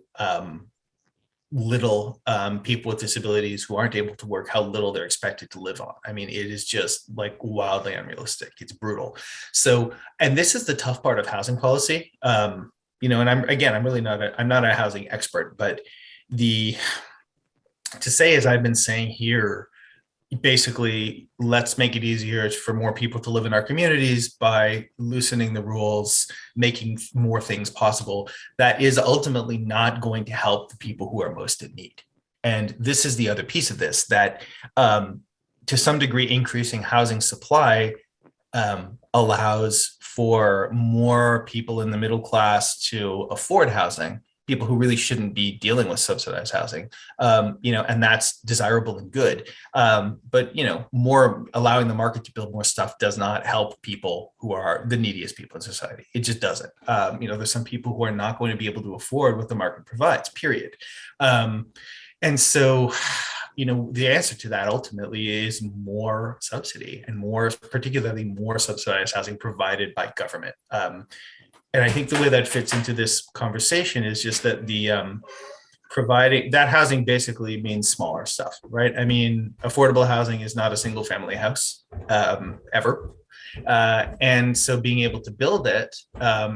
little people with disabilities who aren't able to work, how little they're expected to live on. I mean, it is just like wildly unrealistic. It's brutal. So, and this is the tough part of housing policy. And I'm really not a housing expert, but to say, as I've been saying here, basically, let's make it easier for more people to live in our communities by loosening the rules, making more things possible. That is ultimately not going to help the people who are most in need. And this is the other piece of this, that to some degree, increasing housing supply allows for more people in the middle class to afford housing, people who really shouldn't be dealing with subsidized housing, and that's desirable and good. But, more allowing the market to build more stuff does not help people who are the neediest people in society. It just doesn't. There's some people who are not going to be able to afford what the market provides, period. And so, the answer to that ultimately is more subsidy and particularly more subsidized housing provided by government. And I think the way that fits into this conversation is just that providing that housing basically means smaller stuff, right? I mean, affordable housing is not a single family house ever. And so being able to build it,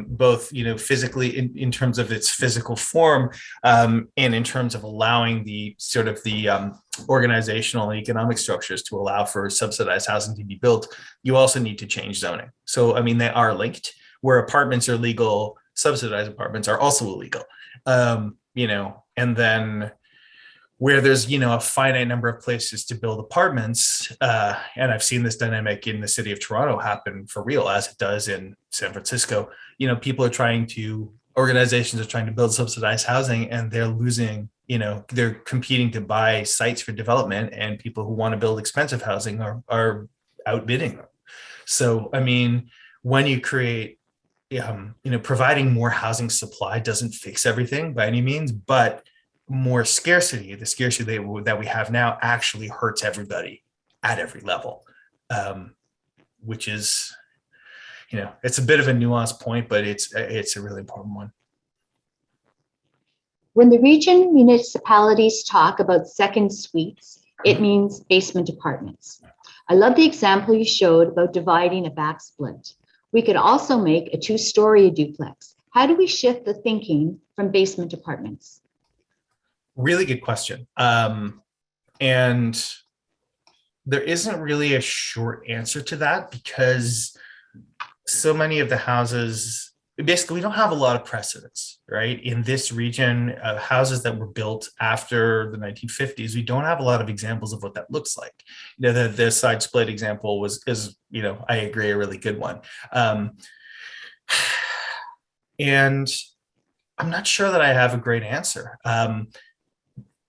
both, physically in terms of its physical form and in terms of allowing the sort of the organizational and economic structures to allow for subsidized housing to be built, you also need to change zoning. So, I mean, they are linked. Where apartments are legal, subsidized apartments are also illegal. And then where there's, a finite number of places to build apartments, and I've seen this dynamic in the city of Toronto happen for real, as it does in San Francisco, organizations are trying to build subsidized housing and they're losing, they're competing to buy sites for development, and people who want to build expensive housing are outbidding them. So, I mean, when you create providing more housing supply doesn't fix everything by any means, but more scarcity, the scarcity that we have now actually hurts everybody at every level, which is, it's a bit of a nuanced point, but it's a really important one. When the region municipalities talk about second suites, it means basement apartments. I love the example you showed about dividing a back split. We could also make a two-story duplex. How do we shift the thinking from basement apartments? Really good question. And there isn't really a short answer to that, because so many of the houses, basically, we don't have a lot of precedents, right? In this region, houses that were built after the 1950s, we don't have a lot of examples of what that looks like. The side split example is I agree, a really good one. And I'm not sure that I have a great answer.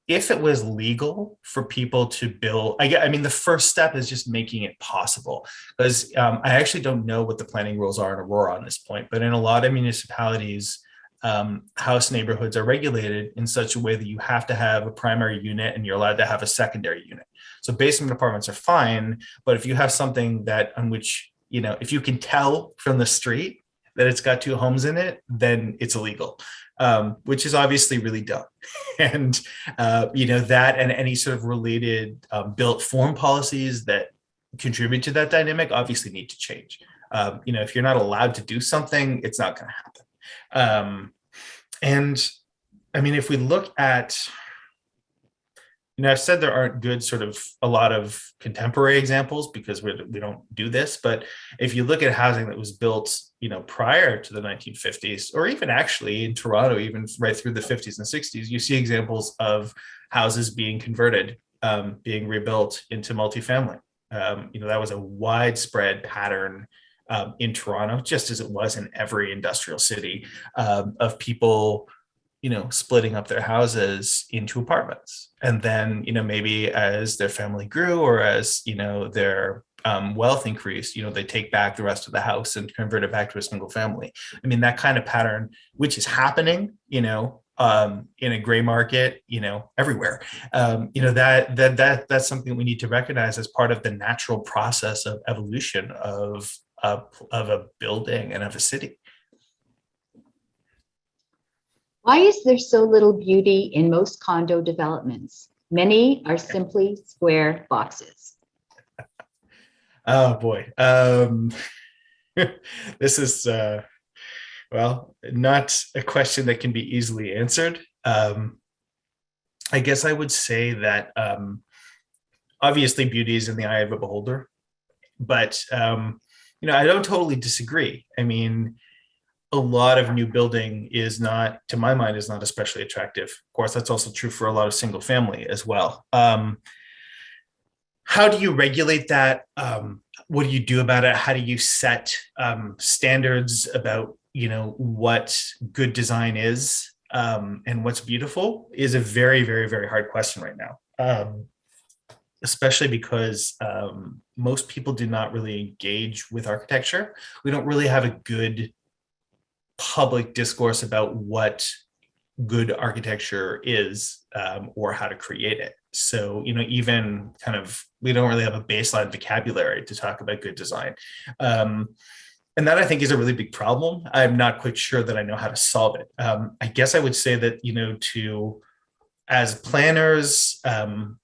If it was legal for people to build, I mean, the first step is just making it possible, because I actually don't know what the planning rules are in Aurora on this point, but in a lot of municipalities, house neighborhoods are regulated in such a way that you have to have a primary unit and you're allowed to have a secondary unit. So basement apartments are fine, but if you have something on which, if you can tell from the street that it's got two homes in it, then it's illegal. which is obviously really dumb. And, that and any sort of related built form policies that contribute to that dynamic obviously need to change. If you're not allowed to do something, it's not going to happen. And I mean, if we look at, I've said there aren't good sort of a lot of contemporary examples because we don't do this. But if you look at housing that was built, prior to the 1950s, or even actually in Toronto, even right through the 50s and 60s, you see examples of houses being converted, being rebuilt into multifamily. That was a widespread pattern in Toronto, just as it was in every industrial city, of people splitting up their houses into apartments. And then, maybe as their family grew or as, their wealth increased, they take back the rest of the house and convert it back to a single family. I mean, that kind of pattern, which is happening, in a gray market, everywhere. That's something we need to recognize as part of the natural process of evolution of a building and of a city. Why is there so little beauty in most condo developments? Many are simply square boxes. Oh boy. This is, not a question that can be easily answered. I guess I would say that obviously beauty is in the eye of a beholder, but I don't totally disagree. I mean, a lot of new building is not, to my mind, is not especially attractive. Of course, that's also true for a lot of single family as well. How do you regulate that? What do you do about it? How do you set standards about, what good design is and what's beautiful is a very, very, very hard question right now. Especially because most people do not really engage with architecture. We don't really have a good public discourse about what good architecture is, or how to create it. So, even kind of, we don't really have a baseline vocabulary to talk about good design. And that I think is a really big problem. I'm not quite sure that I know how to solve it. I guess I would say that, as planners, I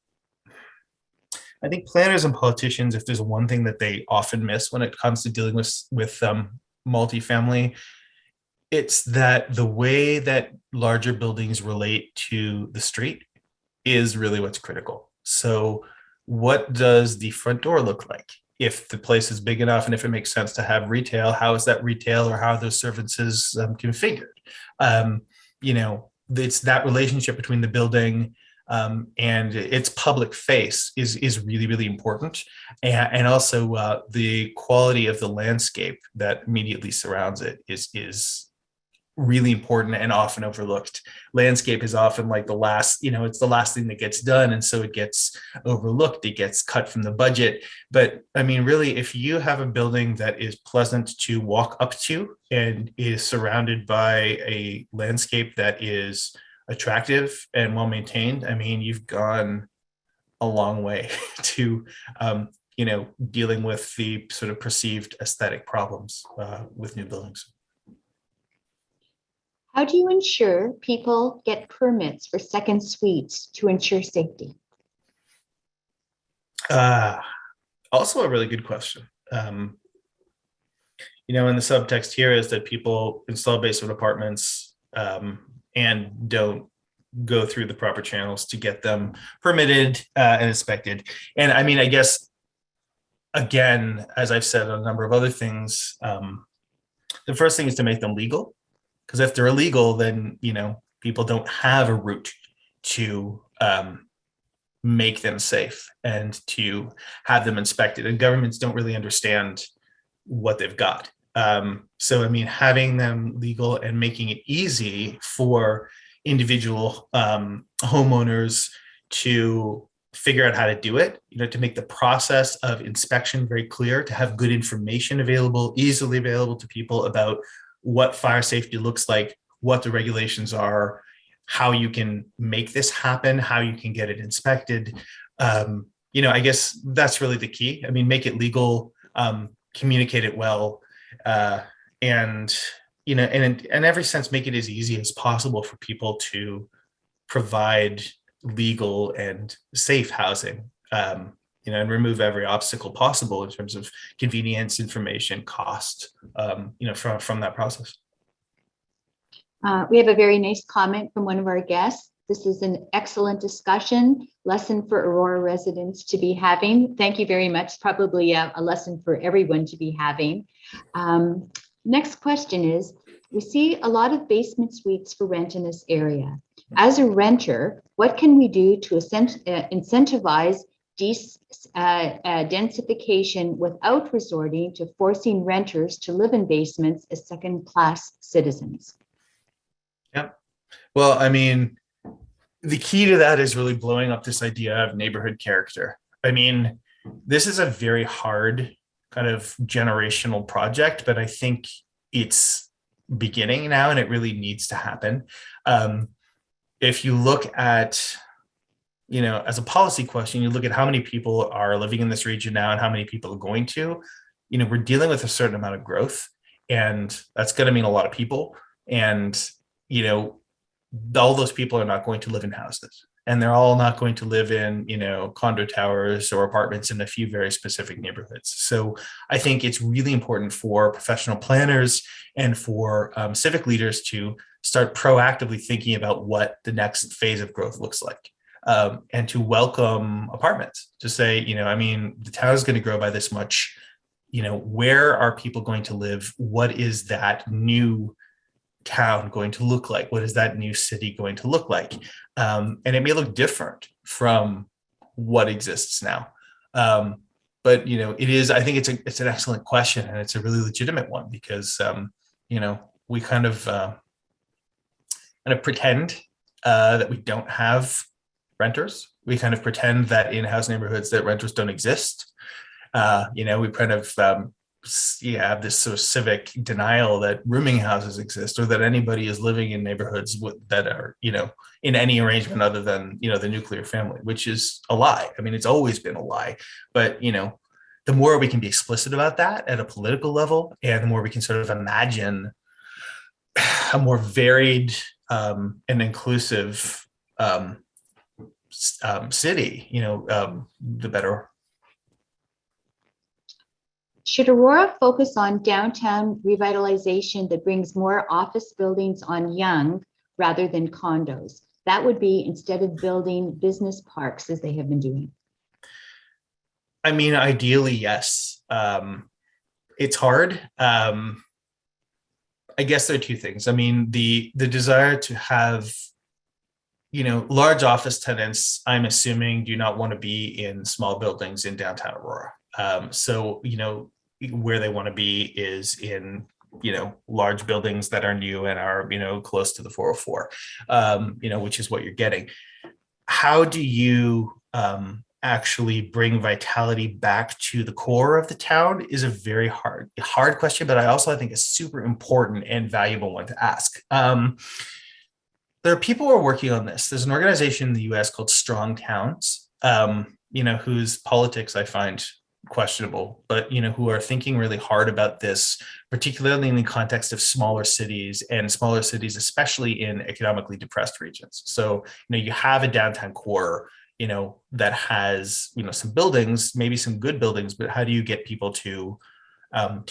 think planners and politicians, if there's one thing that they often miss when it comes to dealing with multifamily, it's that the way that larger buildings relate to the street is really what's critical. So what does the front door look like? If the place is big enough and if it makes sense to have retail, how is that retail or how are those services configured? It's that relationship between the building and its public face is really, really important. And also the quality of the landscape that immediately surrounds it is really important and often overlooked. Landscape is often like the last, it's the last thing that gets done. And so it gets overlooked, it gets cut from the budget. But I mean, really, if you have a building that is pleasant to walk up to and is surrounded by a landscape that is attractive and well maintained, I mean, you've gone a long way to, dealing with the sort of perceived aesthetic problems with new buildings. How do you ensure people get permits for second suites to ensure safety? Also a really good question. And the subtext here is that people install basement apartments and don't go through the proper channels to get them permitted and inspected. And I mean, I guess, again, as I've said on a number of other things, the first thing is to make them legal. Because if they're illegal, then, people don't have a route to make them safe and to have them inspected. And governments don't really understand what they've got. So, I mean, having them legal and making it easy for individual homeowners to figure out how to do it, to make the process of inspection very clear, to have good information available, easily available to people about what fire safety looks like, what the regulations are, how you can make this happen, how you can get it inspected. I guess that's really the key. I mean, make it legal, communicate it well, and and in every sense, make it as easy as possible for people to provide legal and safe housing, and remove every obstacle possible in terms of convenience, information, cost, from that process. We have a very nice comment from one of our guests. This is an excellent discussion, lesson for Aurora residents to be having. Thank you very much. Probably a lesson for everyone to be having. Next question is, we see a lot of basement suites for rent in this area. As a renter, what can we do to incentivize densification without resorting to forcing renters to live in basements as second-class citizens? Yeah. Well, I mean, the key to that is really blowing up this idea of neighborhood character. I mean, this is a very hard kind of generational project, but I think it's beginning now and it really needs to happen. If you look at, as a policy question, you look at how many people are living in this region now and how many people are going to, we're dealing with a certain amount of growth, and that's going to mean a lot of people. And, all those people are not going to live in houses, and they're all not going to live in, condo towers or apartments in a few very specific neighborhoods. So I think it's really important for professional planners and for civic leaders to start proactively thinking about what the next phase of growth looks like, and to welcome apartments, to say, the town is going to grow by this much, where are people going to live? What is that new town going to look like? What is that new city going to look like? And it may look different from what exists now. But I think it's an excellent question, and it's a really legitimate one, because we kind of pretend that we don't have renters. We kind of pretend that in house neighborhoods that renters don't exist. We kind of have this sort of civic denial that rooming houses exist, or that anybody is living in neighborhoods that are, in any arrangement other than, the nuclear family, which is a lie. I mean, it's always been a lie. But, the more we can be explicit about that at a political level, and the more we can sort of imagine a more varied and inclusive city, the better. Should Aurora focus on downtown revitalization that brings more office buildings on Yonge rather than condos? That would be instead of building business parks as they have been doing. I mean, ideally, yes. It's hard. I guess there are two things. I mean, the desire to have, large office tenants, I'm assuming, do not want to be in small buildings in downtown Aurora. So, where they want to be is in, large buildings that are new and are, close to the 404, which is what you're getting. How do you actually bring vitality back to the core of the town is a very hard question, but I think a super important and valuable one to ask. There are people who are working on this. There's an organization in the US called Strong Towns, whose politics I find questionable, but who are thinking really hard about this, particularly in the context of smaller cities, and smaller cities especially in economically depressed regions. So you have a downtown core that has some buildings, maybe some good buildings, but how do you get people to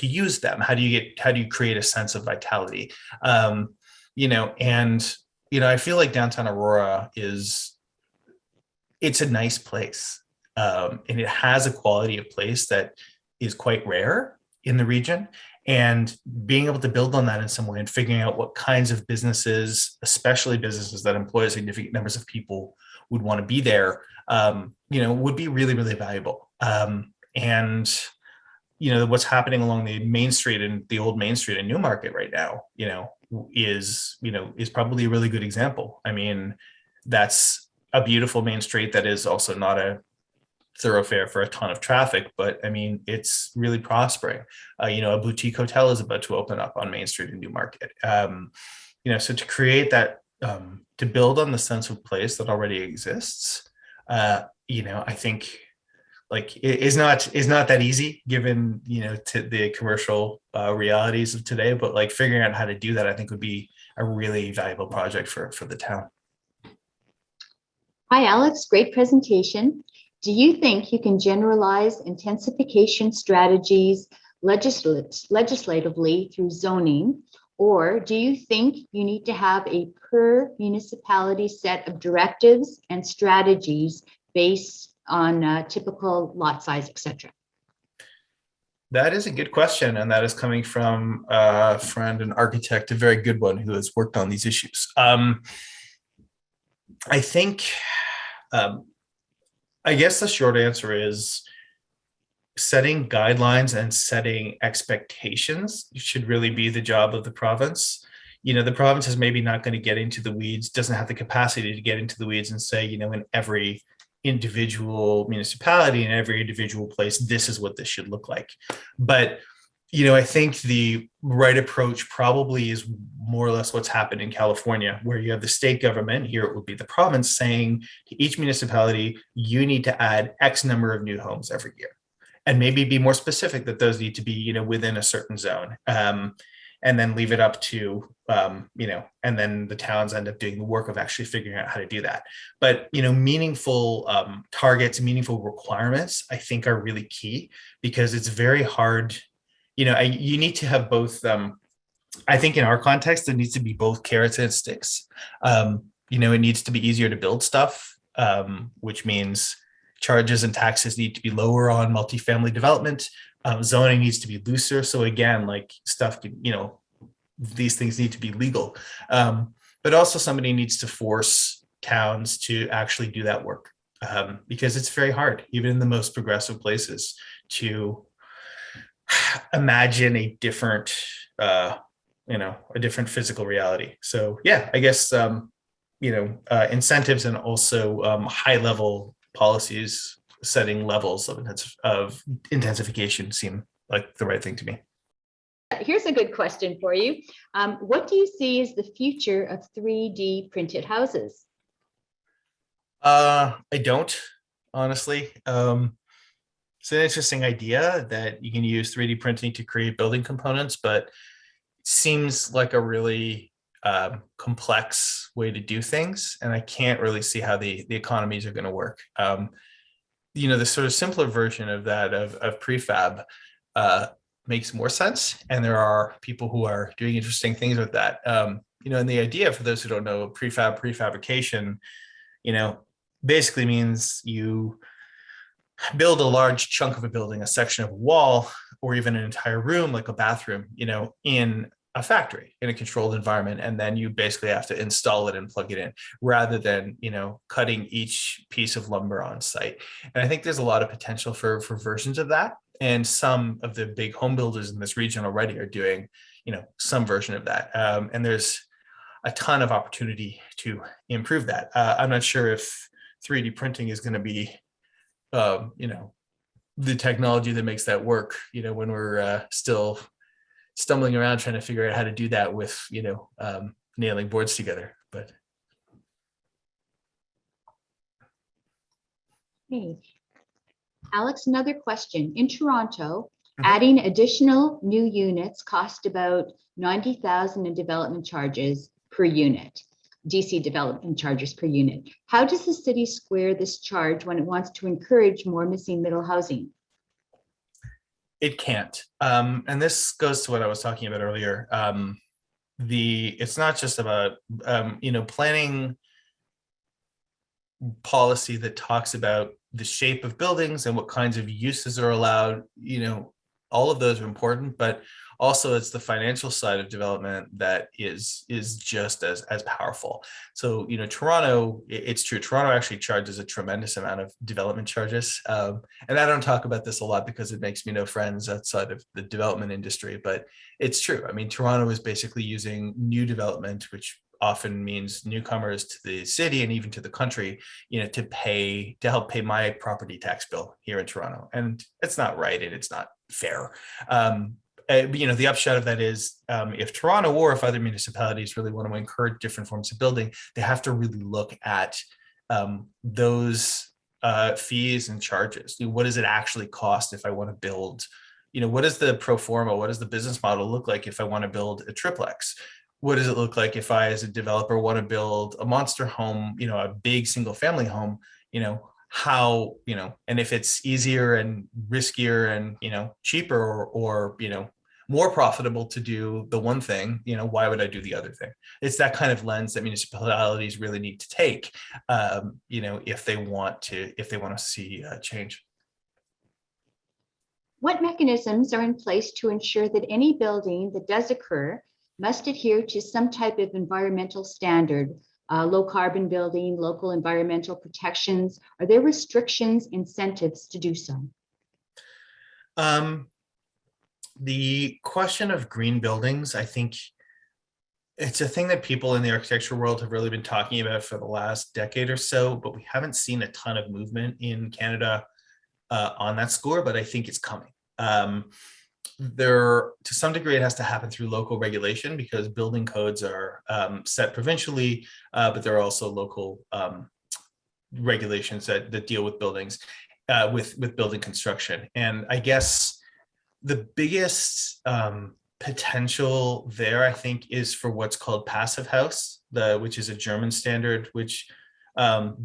use them? How do you create a sense of vitality? And I feel like downtown Aurora it's a nice place. And it has a quality of place that is quite rare in the region. And being able to build on that in some way and figuring out what kinds of businesses, especially businesses that employ significant numbers of people, would want to be there, would be really, really valuable. And what's happening along the Main Street and the old Main Street in Newmarket right now, is probably a really good example. I mean, that's a beautiful Main Street that is also not a thoroughfare for a ton of traffic, but I mean, it's really prospering. A boutique hotel is about to open up on Main Street in Newmarket. So to create that, to build on the sense of place that already exists, I think is not that easy given to the commercial realities of today. But like figuring out how to do that, I think would be a really valuable project for the town. Hi, Alex. Great presentation. Do you think you can generalize intensification strategies legislatively through zoning, or do you think you need to have a per municipality set of directives and strategies based on typical lot size, etc.? That is a good question, and that is coming from a friend, an architect, a very good one who has worked on these issues. I think, I guess the short answer is setting guidelines and setting expectations should really be the job of the province. The province is maybe not going to get into the weeds, doesn't have the capacity to get into the weeds and say, in every individual municipality, in every individual place, this is what this should look like. But I think the right approach probably is more or less what's happened in California, where you have the state government, here it would be the province, saying to each municipality, you need to add X number of new homes every year. And maybe be more specific that those need to be, within a certain zone. And then leave it up to, and then the towns end up doing the work of actually figuring out how to do that. But, meaningful targets, meaningful requirements, I think are really key, because it's very hard. You need to have both. I think in our context, it needs to be both carrots and sticks. It needs to be easier to build stuff, which means charges and taxes need to be lower on multifamily development. Zoning needs to be looser. So again, like stuff, these things need to be legal. But also somebody needs to force towns to actually do that work, because it's very hard, even in the most progressive places, to imagine a different, a different physical reality. So yeah, I guess, incentives and also high level policies setting levels of intensification seem like the right thing to me. Here's a good question for you. What do you see as the future of 3D printed houses? I don't, honestly. It's an interesting idea that you can use 3D printing to create building components, but it seems like a really complex way to do things. And I can't really see how the economies are going to work. The sort of simpler version of that of prefab makes more sense, and there are people who are doing interesting things with that. And the idea, for those who don't know, prefabrication, basically means you build a large chunk of a building, a section of a wall, or even an entire room, like a bathroom, in a factory, in a controlled environment, and then you basically have to install it and plug it in, rather than cutting each piece of lumber on site. And I think there's a lot of potential for versions of that, and some of the big home builders in this region already are doing some version of that, and there's a ton of opportunity to improve that. I'm not sure if 3D printing is going to be the technology that makes that work when we're still stumbling around trying to figure out how to do that with nailing boards together. But hey, Alex, another question. In Toronto, adding additional new units cost about 90,000 in development charges per unit, DC development charges per unit. How does the city square this charge when it wants to encourage more missing middle housing? it can't. And this goes to what I was talking about earlier. It's not just about planning policy that talks about the shape of buildings and what kinds of uses are allowed. All of those are important, but also it's the financial side of development that is just as powerful. So Toronto, it's true, Toronto actually charges a tremendous amount of development charges, and I don't talk about this a lot because it makes me no friends outside of the development industry, but it's true. I mean, Toronto is basically using new development, which often means newcomers to the city and even to the country, to help pay my property tax bill here in Toronto. And it's not right, and it's not fair. The upshot of that is, if Toronto or if other municipalities really want to encourage different forms of building, they have to really look at those fees and charges. What does it actually cost if I want to build? What is the pro forma? What does the business model look like if I want to build a triplex? What does it look like if I, as a developer, want to build a monster home, a big single family home, how, and if it's easier and riskier and, cheaper or more profitable to do the one thing, why would I do the other thing? It's that kind of lens that municipalities really need to take, if they want to see change. What mechanisms are in place to ensure that any building that does occur must adhere to some type of environmental standard, low carbon building, local environmental protections? Are there restrictions, incentives to do so? The question of green buildings, I think it's a thing that people in the architecture world have really been talking about for the last decade or so, but we haven't seen a ton of movement in Canada on that score, but I think it's coming. To some degree, it has to happen through local regulation because building codes are set provincially, but there are also local regulations that deal with buildings, with building construction. And I guess the biggest potential there, I think, is for what's called Passive House, which is a German standard, which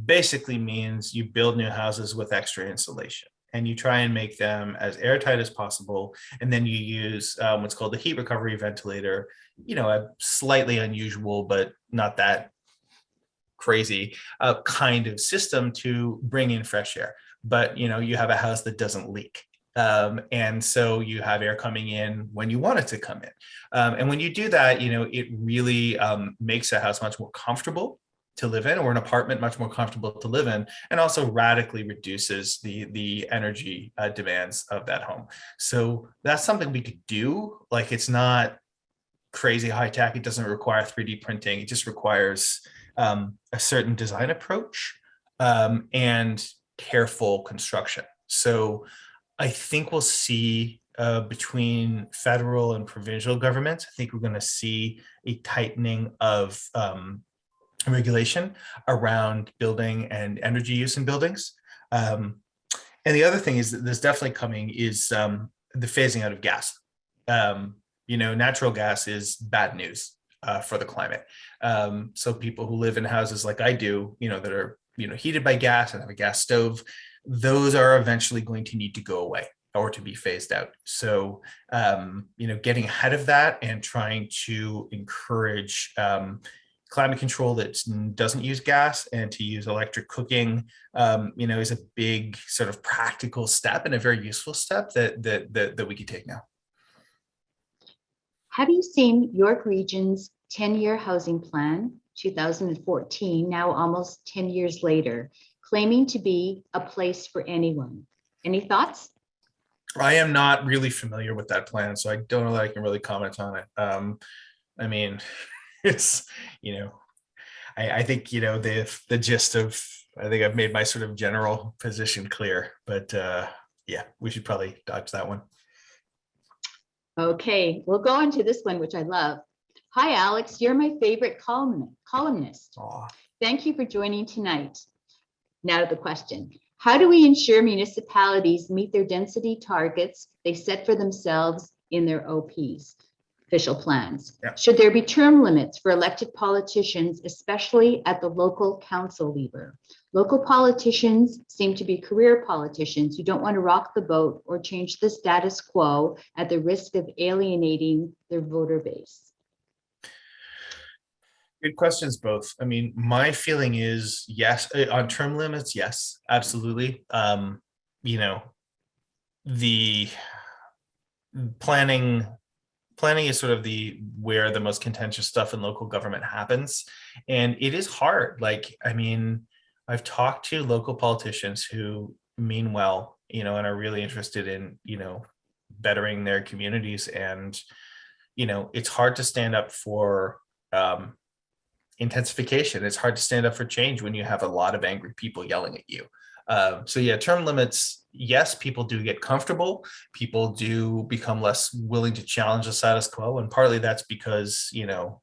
basically means you build new houses with extra insulation. And you try and make them as airtight as possible. And then you use what's called the heat recovery ventilator, a slightly unusual, but not that crazy kind of system to bring in fresh air. But, you have a house that doesn't leak. And so you have air coming in when you want it to come in. And when you do that, it really makes a house much more comfortable to live in, or an apartment much more comfortable to live in, and also radically reduces the energy demands of that home. So that's something we could do. Like, it's not crazy high tech. It doesn't require 3D printing. It just requires a certain design approach and careful construction. So I think we'll see between federal and provincial governments, I think we're going to see a tightening of regulation around building and energy use in buildings. And the other thing is that there's definitely coming is the phasing out of gas. Natural gas is bad news for the climate. So people who live in houses like I do, that are, heated by gas and have a gas stove, those are eventually going to need to go away or to be phased out. So, getting ahead of that and trying to encourage climate control that doesn't use gas and to use electric cooking, is a big sort of practical step and a very useful step that we could take now. Have you seen York Region's 10-year housing plan, 2014, now almost 10 years later, claiming to be a place for anyone? Any thoughts? I am not really familiar with that plan, so I don't know that I can really comment on it. I mean, it's, I think, the gist of, I think I've made my sort of general position clear, but yeah, we should probably dodge that one. Okay, we'll go into this one, which I love. Hi, Alex, you're my favorite columnist. Aw. Thank you for joining tonight. Now to the question. How do we ensure municipalities meet their density targets they set for themselves in their OPs, official plans? Yeah. Should there be term limits for elected politicians, especially at the local council level? Local politicians seem to be career politicians who don't want to rock the boat or change the status quo at the risk of alienating their voter base. Good questions, both. I mean, my feeling is yes, on term limits, yes, absolutely. The planning is sort of where the most contentious stuff in local government happens. And it is hard. Like, I mean, I've talked to local politicians who mean well, and are really interested in, bettering their communities. And, it's hard to stand up for intensification. It's hard to stand up for change when you have a lot of angry people yelling at you. So yeah, term limits, yes, people do get comfortable. People do become less willing to challenge the status quo. And partly that's because,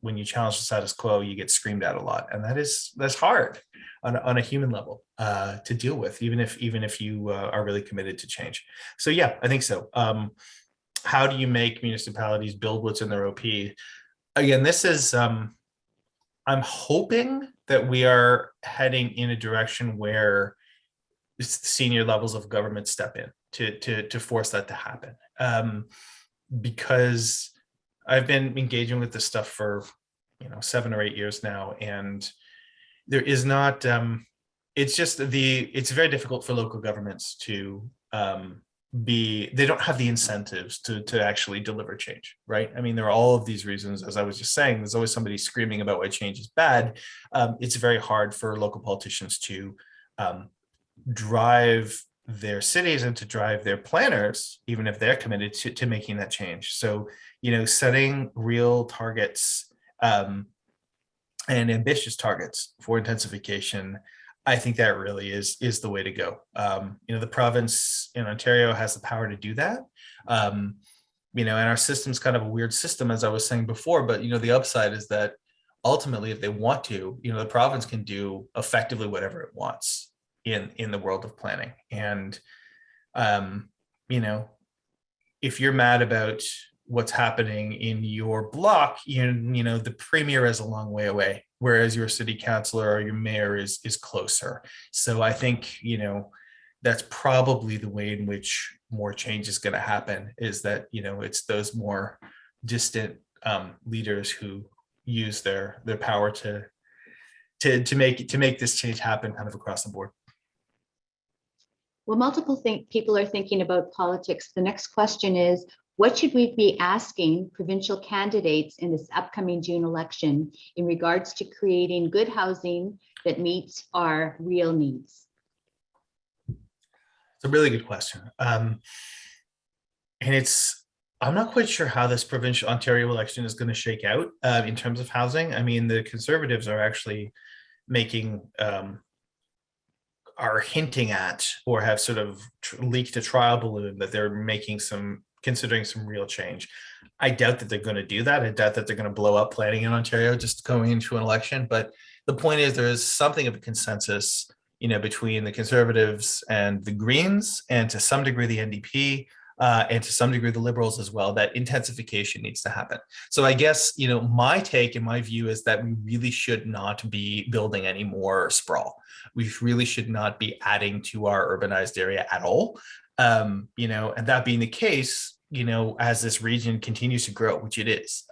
when you challenge the status quo, you get screamed at a lot. And that's hard on a human level to deal with, even if you are really committed to change. So yeah, I think so. How do you make municipalities build what's in their OP? Again, this is, I'm hoping that we are heading in a direction where senior levels of government step in to force that to happen. Because I've been engaging with this stuff for 7 or 8 years now, and there is not. It's very difficult for local governments to they don't have the incentives to actually deliver change, right? I mean, there are all of these reasons, as I was just saying. There's always somebody screaming about why change is bad. It's very hard for local politicians to drive their cities and to drive their planners, even if they're committed to making that change. So, setting real targets and ambitious targets for intensification, I think that really is the way to go. The province in Ontario has the power to do that. And our system's kind of a weird system, as I was saying before, but the upside is that ultimately, if they want to, the province can do effectively whatever it wants in the world of planning. And if you're mad about what's happening in your block, the premier is a long way away, whereas your city councilor or your mayor is closer. So I think that's probably the way in which more change is going to happen, is that it's those more distant leaders who use their power to make this change happen kind of across the board. Well, multiple people are thinking about politics. The next question is, what should we be asking provincial candidates in this upcoming June election in regards to creating good housing that meets our real needs? It's a really good question. And I'm not quite sure how this provincial Ontario election is going to shake out in terms of housing. I mean, the Conservatives are actually making are hinting at, or have sort of leaked a trial balloon that they're considering some real change. I doubt that they're going to do that. I doubt that they're going to blow up planning in Ontario just going into an election. But the point is, there is something of a consensus, between the Conservatives and the Greens, and to some degree the NDP, and to some degree the Liberals as well, that intensification needs to happen. So I guess, my take and my view is that we really should not be building any more sprawl. We really should not be adding to our urbanized area at all. And that being the case, as this region continues to grow, which it is,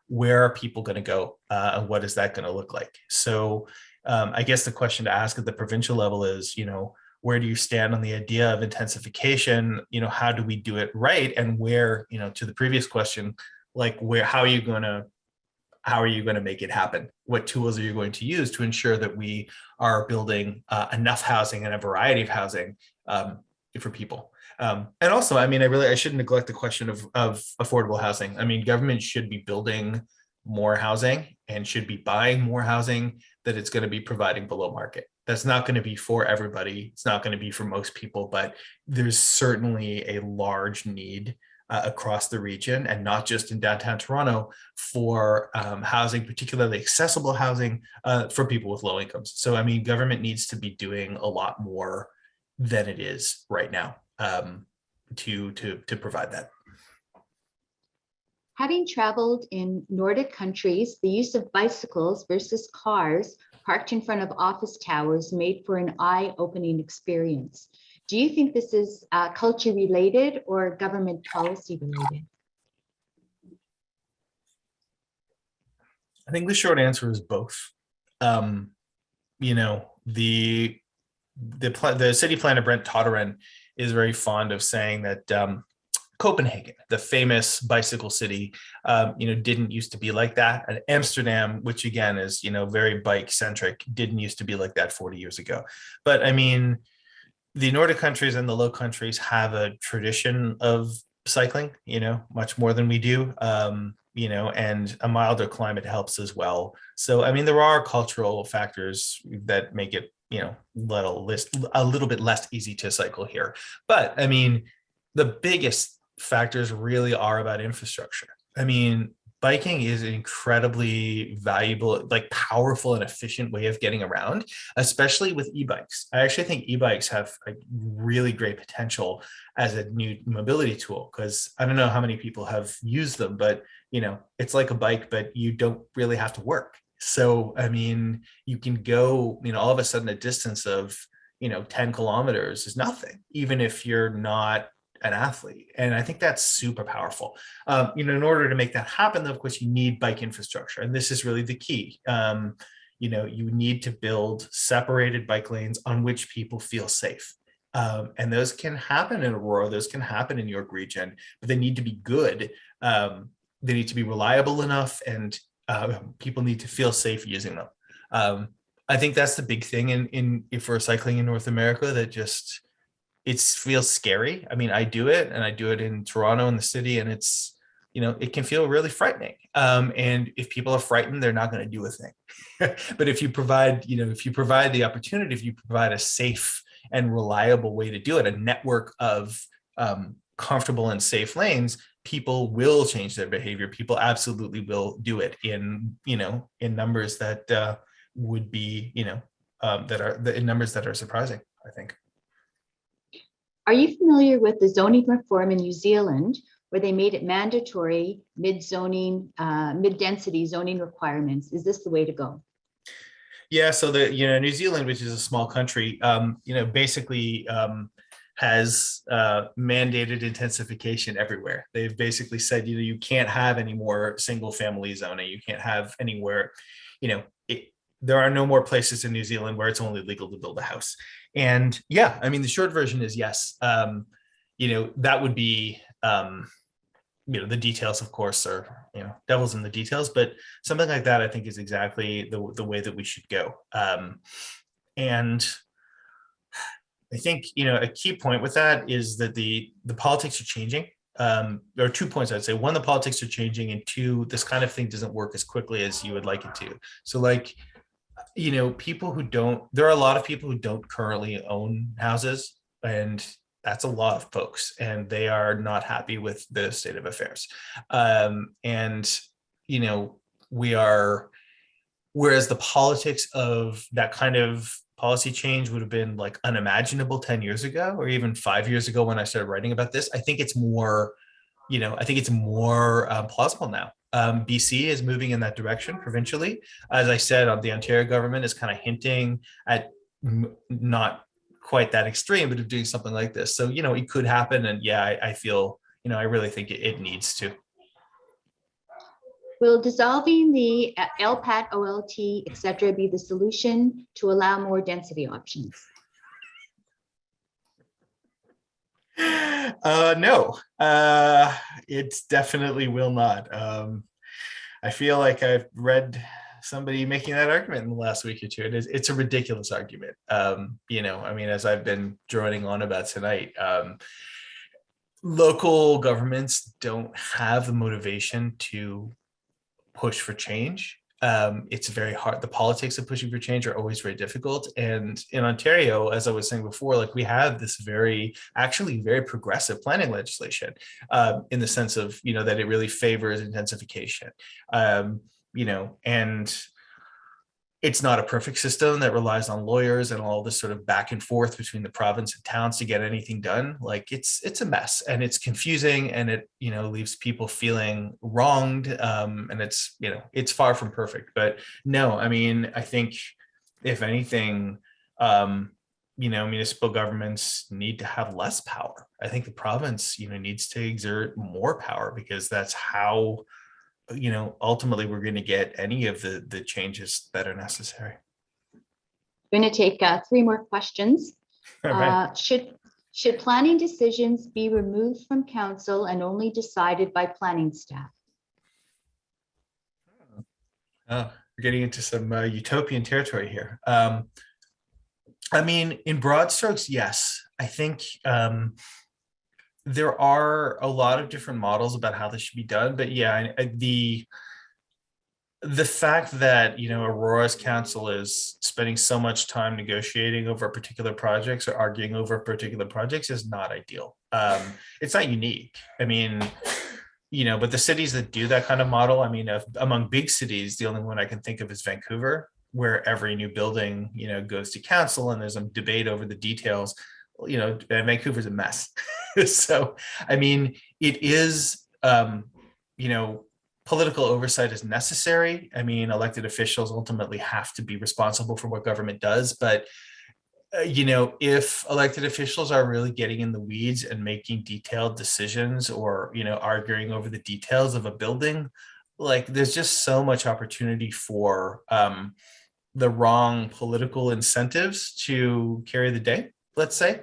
where are people going to go? And what is that going to look like? So I guess the question to ask at the provincial level is, where do you stand on the idea of intensification? How do we do it right? And where, to the previous question, like how are you going to make it happen? What tools are you going to use to ensure that we are building enough housing and a variety of housing for people? And also, I shouldn't neglect the question of affordable housing. I mean, government should be building more housing and should be buying more housing that it's going to be providing below market. That's not going to be for everybody. It's not going to be for most people, but there's certainly a large need across the region, and not just in downtown Toronto, for housing, particularly accessible housing for people with low incomes. So, government needs to be doing a lot more than it is right now to provide that. Having traveled in Nordic countries, the use of bicycles versus cars parked in front of office towers made for an eye-opening experience. Do you think this is culture related or government policy related? I think the short answer is both. The city planner Brent Toderen is very fond of saying that Copenhagen, the famous bicycle city, didn't used to be like that. And Amsterdam, which again is, very bike centric, didn't used to be like that 40 years ago. But the Nordic countries and the Low Countries have a tradition of cycling, much more than we do. and a milder climate helps as well. So, I mean, there are cultural factors that make it, a little bit less easy to cycle here. But I mean, the biggest factors really are about infrastructure. I mean, biking is an incredibly valuable, like powerful and efficient way of getting around, especially with e-bikes. I actually think e-bikes have a really great potential as a new mobility tool, because I don't know how many people have used them, but it's like a bike, but you don't really have to work. So, I mean, you can go, all of a sudden a distance of, 10 kilometers is nothing, even if you're not an athlete. And I think that's super powerful. In order to make that happen, of course, you need bike infrastructure. And this is really the key. You need to build separated bike lanes on which people feel safe. And those can happen in Aurora, those can happen in York Region, but they need to be good. They need to be reliable enough, and people need to feel safe using them. I think that's the big thing if we're cycling in North America, that just, it feels scary. I mean, I do it, and I do it in Toronto, in the city, and it's, it can feel really frightening. And if people are frightened, they're not going to do a thing. But if you provide, the opportunity, if you provide a safe and reliable way to do it, a network of comfortable and safe lanes, people will change their behavior. People absolutely will do it in numbers that would be, in numbers that are surprising, I think. Are you familiar with the zoning reform in New Zealand, where they made it mandatory mid-density zoning requirements? Is this the way to go? Yeah, so New Zealand, which is a small country, basically has mandated intensification everywhere. They've basically said, you can't have any more single family zoning. You can't have anywhere, there are no more places in New Zealand where it's only legal to build a house. And yeah, I mean, the short version is yes. That would be, the details, of course, are, devil's in the details, but something like that, I think, is exactly the way that we should go. And I think, a key point with that is that the politics are changing. There are 2 points I'd say. One, the politics are changing, and two, this kind of thing doesn't work as quickly as you would like it to. So, like, there are a lot of people who don't currently own houses, and that's a lot of folks, and they are not happy with the state of affairs. Whereas the politics of that kind of policy change would have been like unimaginable 10 years ago, or even 5 years ago when I started writing about this, I think it's more, plausible now. BC is moving in that direction provincially. As I said, the Ontario government is kind of hinting at not quite that extreme, but of doing something like this. So, it could happen. And yeah, I feel, I really think it needs to. Will dissolving the LPAT, OLT, etc., be the solution to allow more density options? No, it definitely will not. I feel like I've read somebody making that argument in the last week or two. It's a ridiculous argument. As I've been droning on about tonight, local governments don't have the motivation to push for change. It's very hard. The politics of pushing for change are always very difficult. And in Ontario, as I was saying before, like, we have this very progressive planning legislation, in the sense of, that it really favors intensification. And it's not a perfect system that relies on lawyers and all this sort of back and forth between the province and towns to get anything done. Like, it's a mess, and it's confusing, and it, leaves people feeling wronged. And it's far from perfect, but no, I think if anything, municipal governments need to have less power. I think the province, needs to exert more power, because that's how, ultimately we're going to get any of the changes that are necessary. I'm going to take 3 more questions. Right. Should planning decisions be removed from council and only decided by planning staff? We're getting into some utopian territory here. In broad strokes, yes. I think there are a lot of different models about how this should be done, but yeah, the fact that Aurora's council is spending so much time negotiating over particular projects or arguing over particular projects is not ideal. It's not unique. I mean, but the cities that do that kind of model, I mean, among big cities, the only one I can think of is Vancouver, where every new building, goes to council and there's a debate over the details. And Vancouver's a mess. So, I mean, it is, political oversight is necessary. I mean, elected officials ultimately have to be responsible for what government does, but if elected officials are really getting in the weeds and making detailed decisions or, arguing over the details of a building, like there's just so much opportunity for the wrong political incentives to carry the day, let's say.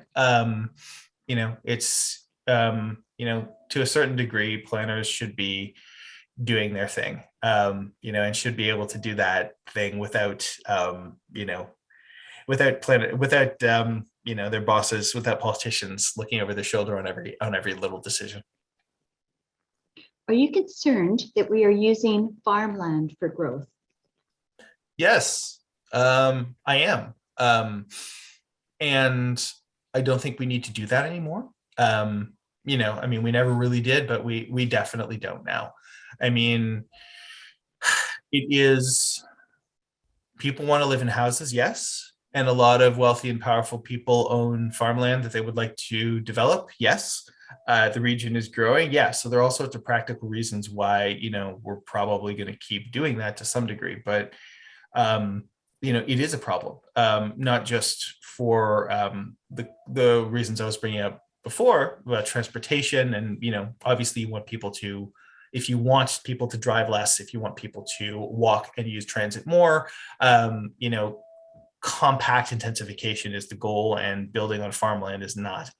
It's, to a certain degree, planners should be doing their thing, and should be able to do that thing without, their bosses, without politicians looking over their shoulder on every little decision. Are you concerned that we are using farmland for growth? Yes, I am. And I don't think we need to do that anymore. We never really did, but we definitely don't now. I mean, it is, people want to live in houses, yes. And a lot of wealthy and powerful people own farmland that they would like to develop, yes. The region is growing, yes. So there are all sorts of practical reasons why, we're probably going to keep doing that to some degree. But, it is a problem, not just for the reasons I was bringing up before about transportation. And, obviously you want people to, if you want people to drive less, if you want people to walk and use transit more, compact intensification is the goal, and building on farmland is not.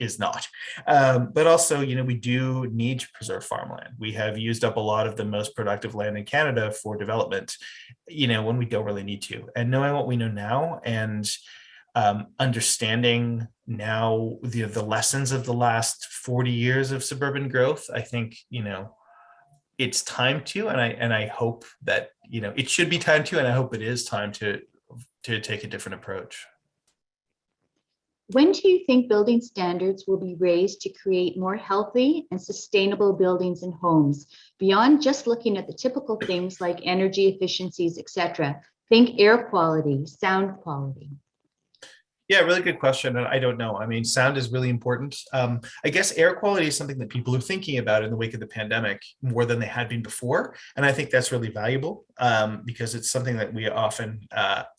But also, we do need to preserve farmland. We have used up a lot of the most productive land in Canada for development, when we don't really need to. And knowing what we know now, and understanding now the lessons of the last 40 years of suburban growth, I think, it's time to, and I hope that, it should be time to, and I hope it is time to take a different approach. When do you think building standards will be raised to create more healthy and sustainable buildings and homes, beyond just looking at the typical things like energy efficiencies, etc.? Think air quality, sound quality. Yeah, really good question. And I don't know. I mean, sound is really important. I guess air quality is something that people are thinking about in the wake of the pandemic more than they had been before. And I think that's really valuable, because it's something that we often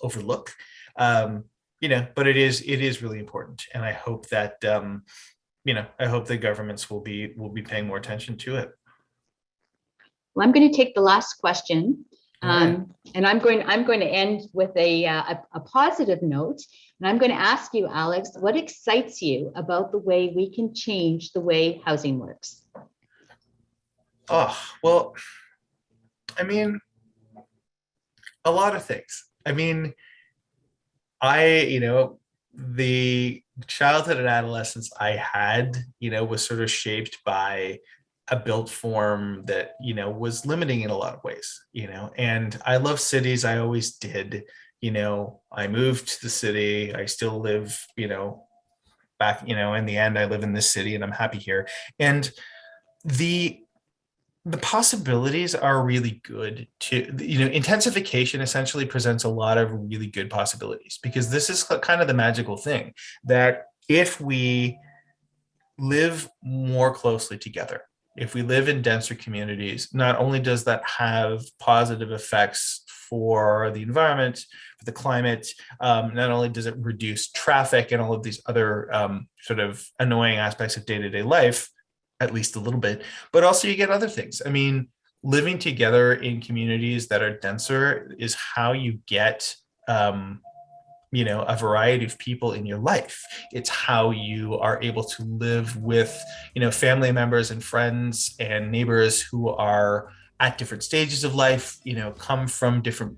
overlook. But it is really important. And I hope that, I hope the governments will be paying more attention to it. Well, I'm going to take the last question. Right. And I'm going to end with a positive note. And I'm going to ask you, Alex, what excites you about the way we can change the way housing works? Oh, well, I mean, a lot of things. I mean, the childhood and adolescence I had, was sort of shaped by a built form that, was limiting in a lot of ways, and I love cities. I always did. I moved to the city. I still live, back, in the end, I live in this city and I'm happy here. And the possibilities are really good intensification essentially presents a lot of really good possibilities, because this is kind of the magical thing, that if we live more closely together, if we live in denser communities, not only does that have positive effects for the environment, for the climate, not only does it reduce traffic and all of these other sort of annoying aspects of day-to-day life, at least a little bit, but also you get other things. I mean, living together in communities that are denser is how you get a variety of people in your life. It's how you are able to live with, family members and friends and neighbors who are at different stages of life, come from different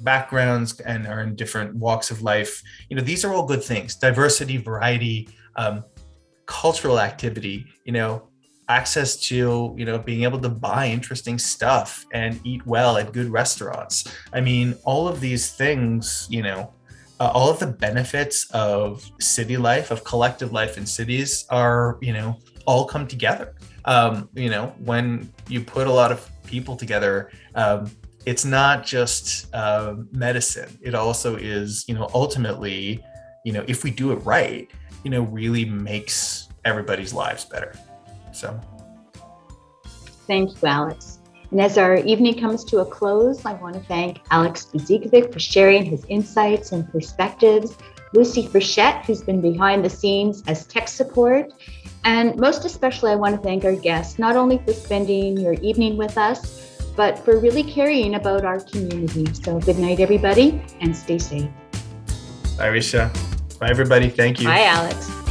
backgrounds and are in different walks of life. These are all good things. Diversity, variety, cultural activity, access to, being able to buy interesting stuff and eat well at good restaurants. I mean, all of these things, all of the benefits of city life, of collective life in cities are, all come together. When you put a lot of people together, it's not just medicine. It also is, ultimately, if we do it right, really makes everybody's lives better. So. Thank you, Alex. And as our evening comes to a close, I want to thank Alex Bezicovic for sharing his insights and perspectives, Lucy Frechette, who's been behind the scenes as tech support, and most especially, I want to thank our guests, not only for spending your evening with us, but for really caring about our community. So good night, everybody, and stay safe. Bye, Risha. Bye, everybody. Thank you. Bye, Alex.